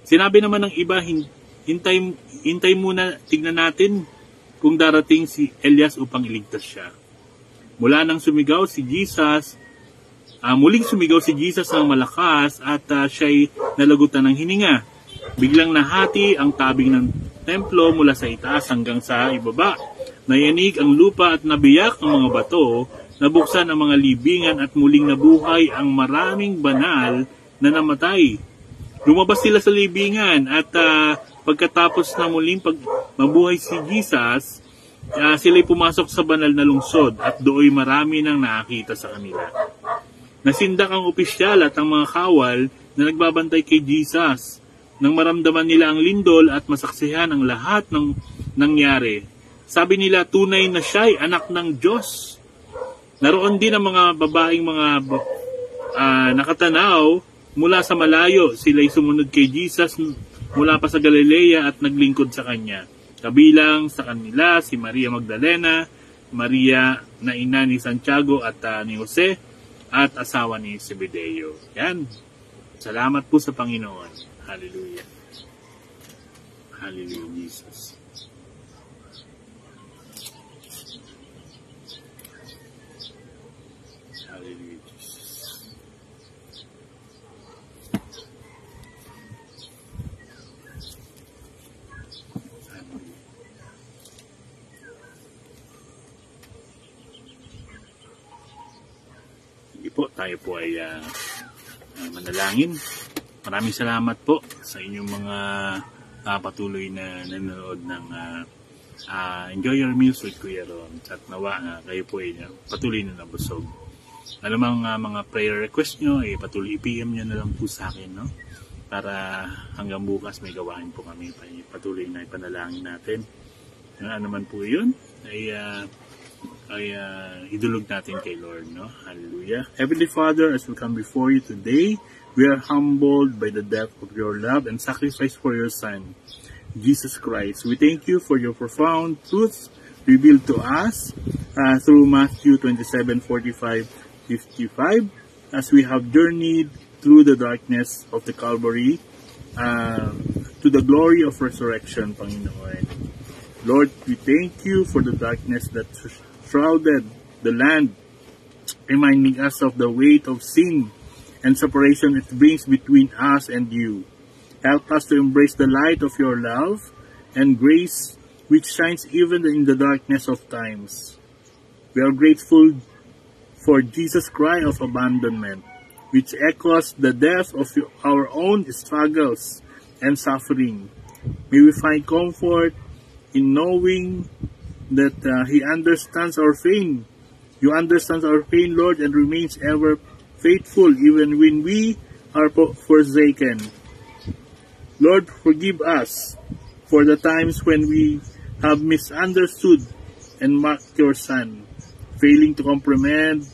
Sinabi naman ng iba, hintay muna, tignan natin kung darating si Elias upang iligtas siya. Muling sumigaw si Jesus ng malakas at siya'y nalagutan ng hininga. Biglang nahati ang tabing ng templo mula sa itaas hanggang sa ibaba. Nayanig ang lupa at nabiyak ang mga bato, nabuksan ang mga libingan at muling nabuhay ang maraming banal na namatay. Lumabas sila sa libingan at pagkatapos na muling mabuhay si Jesus, sila'y pumasok sa banal na lungsod at dooy marami nang nakakita sa kanila. Nasindak ang opisyal at ang mga kawal na nagbabantay kay Jesus nang maramdaman nila ang lindol at masaksihan ang lahat ng nangyari. Sabi nila, tunay na siya'y anak ng Diyos. Naroon din ang mga babaeng nakatanaw mula sa malayo. Sila'y sumunod kay Jesus mula pa sa Galilea at naglingkod sa kanya. Kabilang sa kanila si Maria Magdalena, Maria na ina ni Santiago at ni Jose, at asawa ni Zebedeo. Yan. Salamat po sa Panginoon. Hallelujah. Hallelujah, Jesus. Hallelujah, Jesus. Sige po, tayo po ay manalangin. Maraming salamat po sa inyong mga patuloy na nanonood ng enjoy your meals with Kuya Ron. At nawa kayo po ay patuloy na nabusog. Alamang mga prayer request nyo, patuloy i-PM nyo na lang po sa akin, no? Para hanggang bukas may gawain po kami. Patuloy na ipanalangin natin. Ano man po yun, ay idulog natin kay Lord, no? Hallelujah. Heavenly Father, as we come before you today, we are humbled by the depth of your love and sacrifice for your Son, Jesus Christ. We thank you for your profound truths revealed to us through Matthew 27:45-55, as we have journeyed through the darkness of the Calvary to the glory of resurrection, Panginoon. Lord, we thank you for the darkness that shrouded the land, reminding us of the weight of sin and separation it brings between us and you. Help us to embrace the light of your love and grace which shines even in the darkness of times. We are grateful for Jesus' cry of abandonment, which echoes the depth of our own struggles and suffering. May we find comfort in knowing that He understands our pain. You understand our pain, Lord, and remains ever faithful even when we are forsaken. Lord, forgive us for the times when we have misunderstood and mocked your Son, failing to comprehend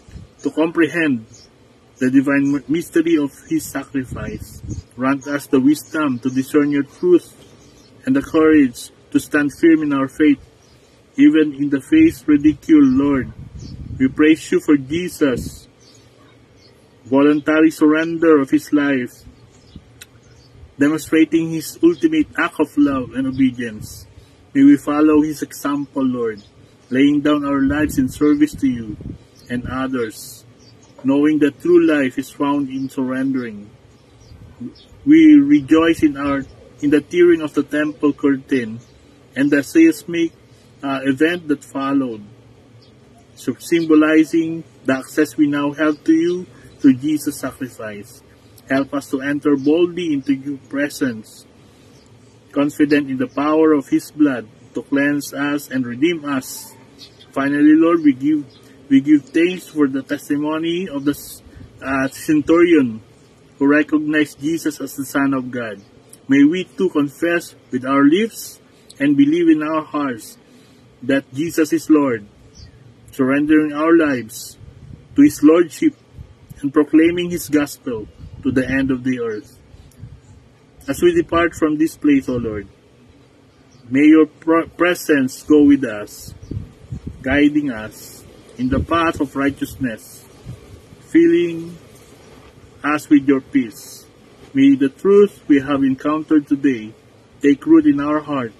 the divine mystery of His sacrifice. Grant us the wisdom to discern your truth and the courage to stand firm in our faith, even in the face of ridicule, Lord. We praise you for Jesus' voluntary surrender of His life, demonstrating His ultimate act of love and obedience. May we follow His example, Lord, laying down our lives in service to you and others, knowing that true life is found in surrendering. We rejoice in the tearing of the temple curtain and the seismic event that followed, so symbolizing the access we now have to you through Jesus' sacrifice. Help us to enter boldly into your presence, confident in the power of His blood to cleanse us and redeem us. Finally, Lord, we give thanks for the testimony of the centurion who recognized Jesus as the Son of God. May we too confess with our lips and believe in our hearts that Jesus is Lord, surrendering our lives to His Lordship and proclaiming His gospel to the end of the earth. As we depart from this place, O Lord, may your presence go with us, guiding us in the path of righteousness, filling us with your peace. May the truth we have encountered today take root in our heart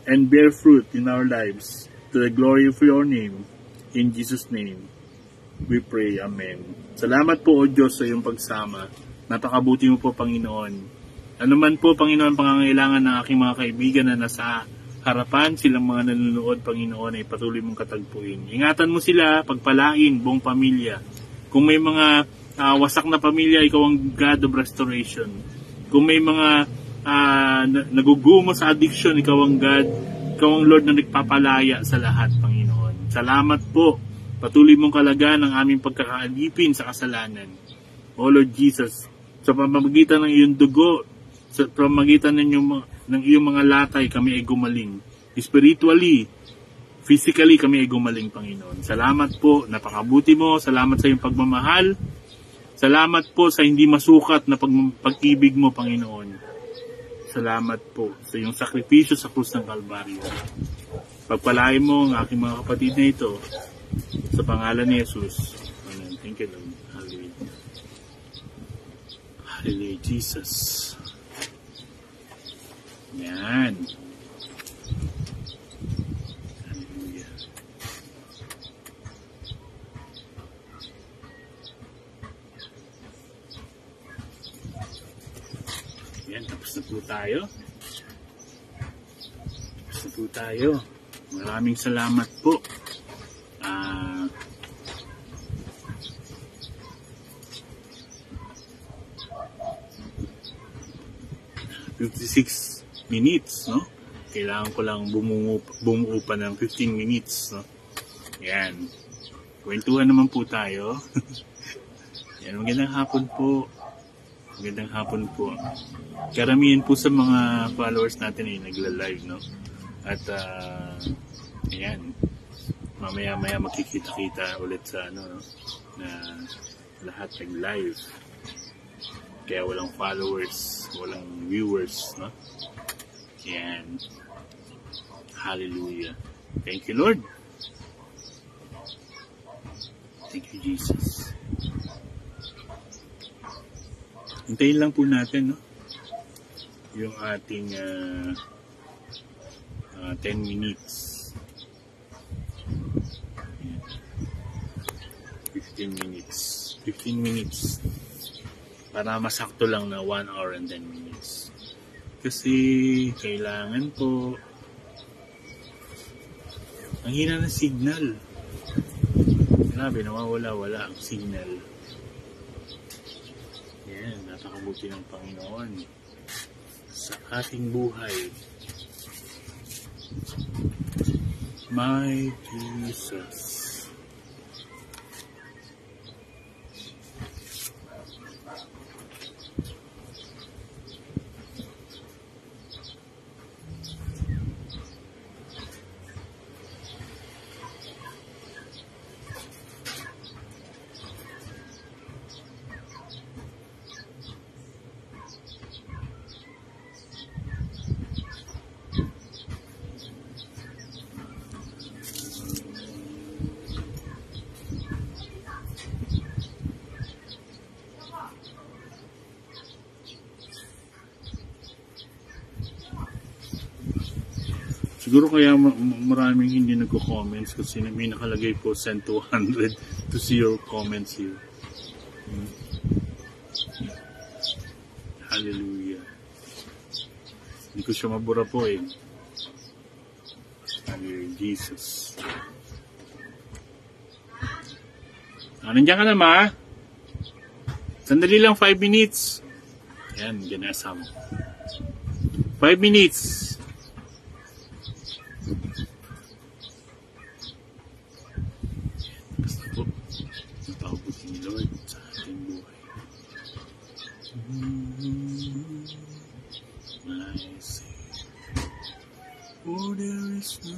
and bear fruit in our lives to the glory of your name. In Jesus' name, we pray. Amen. Salamat po, O Diyos, sa iyong pagsama. Napakabuti mo po, Panginoon. Ano man po, Panginoon, pangangailangan ng aking mga kaibigan na nasa harapan, silang mga nanonood, Panginoon, ay patuloy mong katagpuin. Ingatan mo sila, pagpalain, buong pamilya. Kung may mga wasak na pamilya, ikaw ang God of restoration. Kung may mga nagugumo sa addiction, ikaw ang God, ikaw ang Lord na nagpapalaya sa lahat, Panginoon. Salamat po. Patuloy mong kalagaan ang aming pagkakaalipin sa kasalanan. O Lord Jesus, sa pamamagitan ng iyong dugo, sa pamamagitan ng iyong mga latay, kami ay gumaling. Spiritually, physically, kami ay gumaling, Panginoon. Salamat po, napakabuti mo. Salamat sa iyong pagmamahal. Salamat po sa hindi masukat na pag-ibig mo, Panginoon. Salamat po sa iyong sakripisyo sa krus ng Kalbaryo. Pagpalain mo ang aking mga kapatid na ito sa pangalan ni Jesus. Amen. Thank you, Lord. Hallelujah. Hallelujah, Jesus. Yan. Hallelujah. Yan, tapos na po tayo. Maraming salamat po. 56 minutes, no? kailangan ko lang bumuo pa ng 15 minutes, no? Yan. Kwentuhan naman po tayo. Yan, magandang hapon po. Magandang hapon po. Karamihan po sa mga followers natin ay nagla-live, no? At, ayan. Mamaya-maya makikita-kita ulit sa, no? Na lahat nag-live. Kaya walang followers, walang viewers, no? Ayan. Hallelujah. Thank you, Lord. Thank you, Jesus. Hintayin lang po natin, no? Yung ating 10 minutes. Ayan. 15 minutes. 15 minutes. Para masakto lang na 1 hour and 10 minutes. Kasi kailangan po ang hina ng signal. Grabe, nawawala-wala ang signal. Yan, napakabuti ng Panginoon sa ating buhay. My Jesus. Siguro kaya maraming hindi nagko-comments kasi may nakalagay po send to 100 to see your comments here. Hallelujah. Hindi ko siya mabura po eh. Hallelujah, Jesus. Nandiyan ka na, ma? Sandali lang, 5 minutes. Yan, ginasa mo. 5 minutes. Oh, there is none.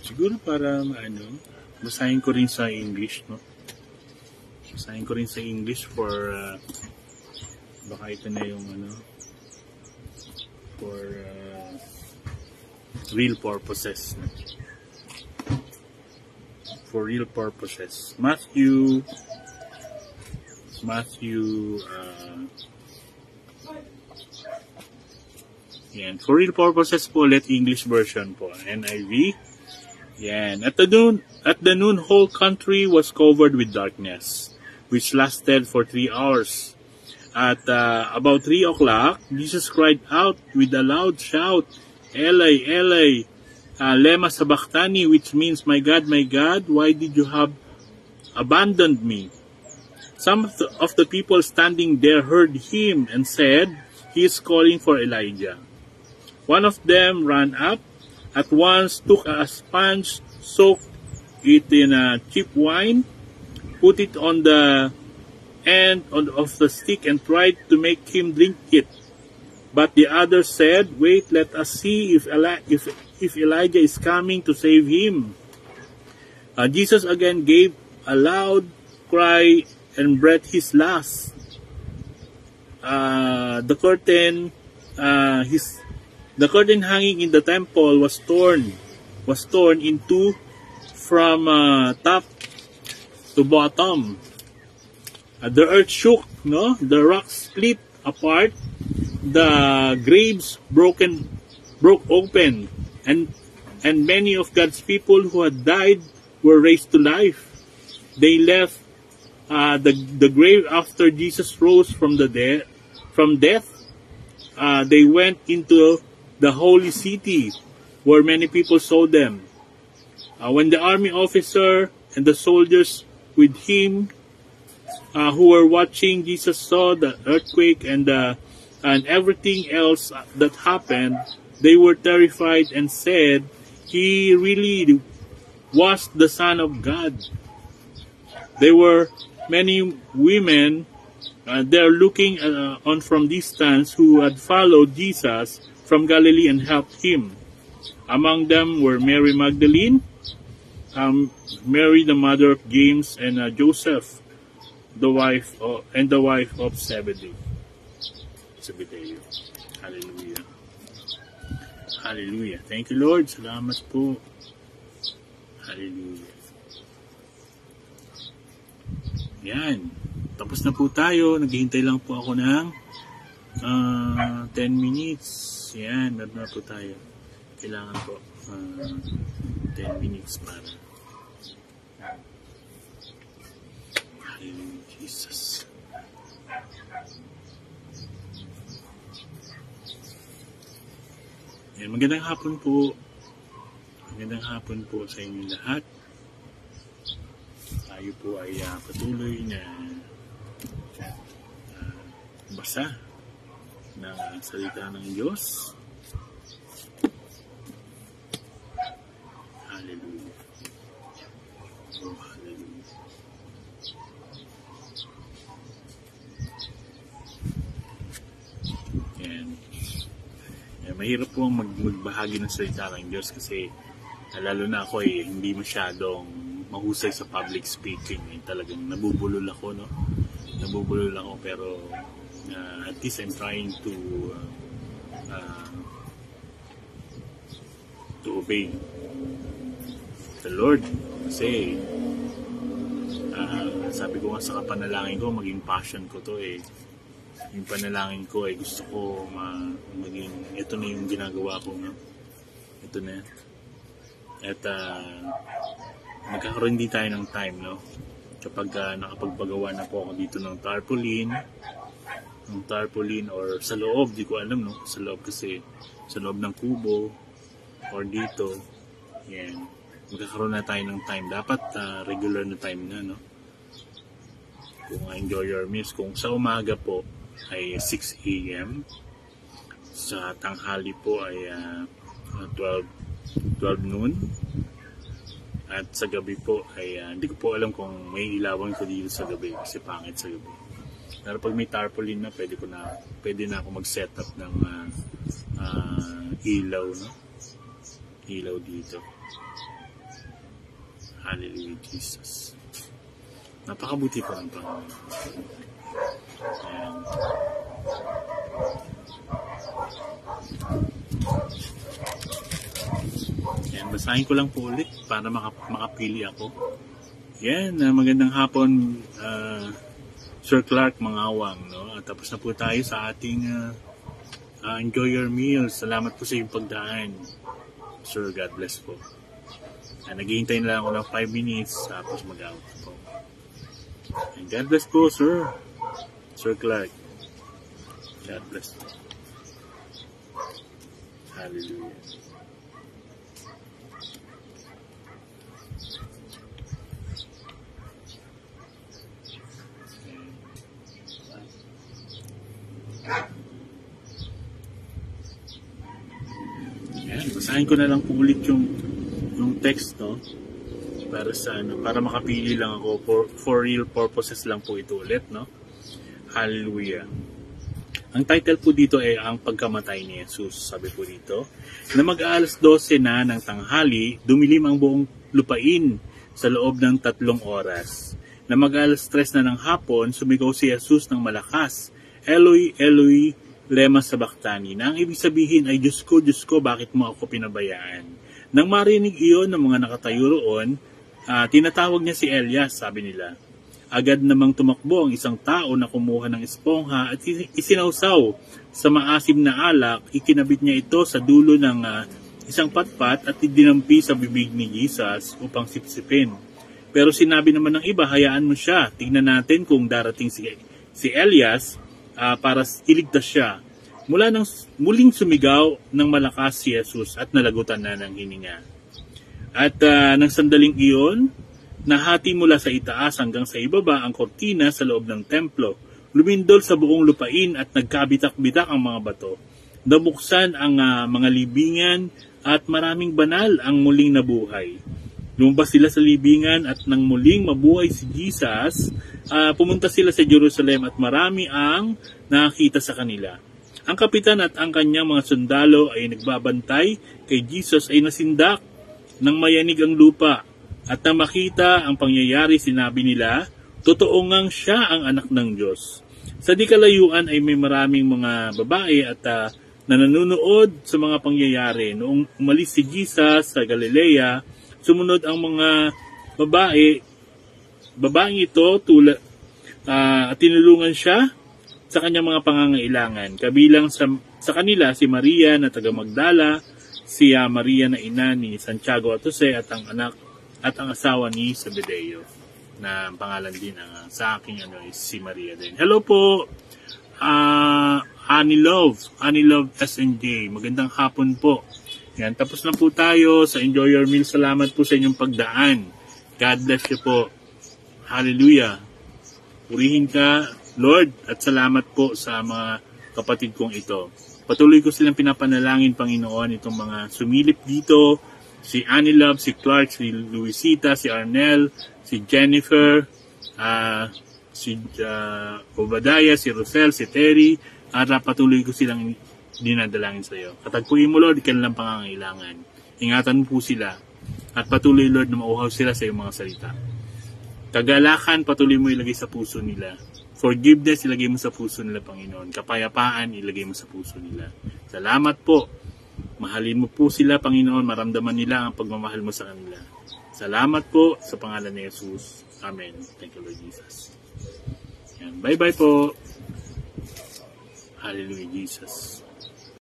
Siguro para basahin ko rin sa English, no? Basahin ko rin sa English for baka ito na yung for real purposes, no? For real purposes. Matthew yan. For real purposes po, let English version po. NIV. Yan. At the noon whole country was covered with darkness, which lasted for 3 hours. At about 3 o'clock, Jesus cried out with a loud shout, Eli, Eli, lema sabachthani, which means, my God, why did you have abandoned me? Some of the people standing there heard him and said, he is calling for Elijah. One of them ran up, at once took a sponge, soaked it in cheap wine, put it on the end of the stick and tried to make him drink it. But the others said, wait, let us see if Elijah is coming to save him. Jesus again gave a loud cry and breathed his last. The curtain hanging in the temple was torn in two from top to bottom. The earth shook, no? The rocks split apart. The graves broke open, and many of God's people who had died were raised to life. They left the grave after Jesus rose from death. They went into the holy city, where many people saw them. When the army officer and the soldiers with him who were watching Jesus saw the earthquake and everything else that happened, they were terrified and said, "He really was the Son of God." There were many women there looking on from distance who had followed Jesus from Galilee and helped him. Among them were Mary Magdalene, Mary the mother of James and Joseph, the wife of Zebedee. Hallelujah. Hallelujah. Thank you, Lord. Salamat po. Hallelujah. Yan. Tapos na po tayo. Naghihintay lang po ako ng 10 minutes. Yan. Meron na po tayo. Kailangan po 10 minutes para. Hallelujah, Jesus. Yan. Magandang hapon po. Magandang hapon po sa inyo lahat. Tayo po ay patuloy na basa ng salita ng Diyos. Hallelujah. Oh, hallelujah. Yan. Mahirap po magbahagi ng salita ng Diyos kasi lalo na ako hindi masyadong mahusay sa public speaking. Talagang nabubulol ako, no? Nabubulol ako pero at least I'm trying to obey the Lord. Kasi sabi ko nga sa kapanalangin ko, maging passion ko to yung panalangin ko gusto ko maging, ito na yung ginagawa ko, no? Ito na. At magkakaroon din tayo ng time, no? Kapag nakapagpagawa na po ako dito ng tarpaulin or sa loob, di ko alam, no? Sa loob kasi, sa loob ng kubo or dito, yan. Magkakaroon na tayo ng time. Dapat regular na time na, no? Kung enjoy your meals, kung sa umaga po ay 6 a.m. Sa tanghali po ay 12 noon. At sa gabi po ay hindi ko po alam kung may ilawan ko dito sa gabi kasi pangit sa gabi. Pero pag may tarpaulin na, pwede na ako mag-set up ng ilaw, no? Ilaw dito. Hallelujah, Jesus. Napakabuti po ang Panginoon. Ayan. Yan, basahin ko lang po ulit para makapili ako. Yan, magandang hapon, Sir Clark Mangawang, no? At tapos na po tayo sa ating enjoy your meal. Salamat po sa iyong pagdaan. Sir, God bless po. Naghihintay na lang ako ng 5 minutes tapos mag-out po. And God bless po, Sir. Sir Clark. God bless po. Hallelujah. Yan, basahin ko na lang po ulit yung text, no? Para makapili lang ako for real purposes lang po ito ulit, no? Hallelujah. Ang title po dito ay ang pagkamatay ni Jesus. Sabi po dito, na mag-aalas 12 na ng tanghali, dumilim ang buong lupain sa loob ng 3 oras. Na mag-aalas 3 na ng hapon, sumigaw si Jesus ng malakas, Eloi, Eloi, lema sabachthani, na ang ibig sabihin ay, Diyos ko, bakit mo ako pinabayaan? Nang marinig iyon ng mga nakatayo roon, tinatawag niya si Elias, sabi nila. Agad namang tumakbo ang isang tao na kumuha ng espongha at isinawsaw sa maasim na alak. Ikinabit niya ito sa dulo ng isang patpat at idinampi sa bibig ni Jesus upang sipsipin. Pero sinabi naman ng iba, hayaan mo siya. Tingnan natin kung darating si Elias para iligtas siya. Muling sumigaw ng malakas si Jesus at nalagutan na ng hininga. At ng sandaling iyon, nahati mula sa itaas hanggang sa ibaba ang kortina sa loob ng templo. Lumindol sa buong lupain at nagkabitak-bitak ang mga bato. Nabuksan ang mga libingan at maraming banal ang muling nabuhay. Lumabas sila sa libingan at nang muling mabuhay si Jesus, pumunta sila sa Jerusalem at marami ang nakakita sa kanila. Ang kapitan at ang kanyang mga sundalo ay nagbabantay kay Jesus ay nasindak nang mayanig ang lupa. At nang makita ang pangyayari, sinabi nila, totoo ngang siya ang anak ng Diyos. Sa di kalayuan ay may maraming mga babae at na nanonood sa mga pangyayari. Noong umalis si Jesus sa Galilea, sumunod ang mga babaeng ito at tinulungan siya sa kanyang mga pangangailangan. Kabilang sa kanila si Maria na taga Magdala, si Maria na ina ni Santiago at Jose at ang asawa ni Zebedeo, na pangalan din sa aking is si Maria din. Hello po, Annie Love SNJ. Magandang hapon po. Yan, tapos na po tayo sa Enjoy Your Meal. Salamat po sa inyong pagdaan. God bless you po. Hallelujah. Purihin ka, Lord, at salamat po sa mga kapatid kong ito. Patuloy ko silang pinapanalangin, Panginoon, itong mga sumilip dito, si Annie Love, si Clark, si Luisita, si Arnel, si Jennifer, si Obadiah, si Rosel, si Terry, at patuloy ko silang dinadalangin sa iyo. Katagpuin mo, Lord, kanilang pangangailangan. Ingatan mo po sila, at patuloy, Lord, na mauhaw sila sa iyong mga salita. Kagalakan, patuloy mo ilagay sa puso nila. Forgiveness, ilagay mo sa puso nila, Panginoon. Kapayapaan, ilagay mo sa puso nila. Salamat po. Mahalin mo po sila, Panginoon. Maramdaman nila ang pagmamahal mo sa kanila. Salamat po sa pangalan ni Jesus. Amen. Thank you, Lord Jesus. Yan. Bye-bye po. Hallelujah, Jesus.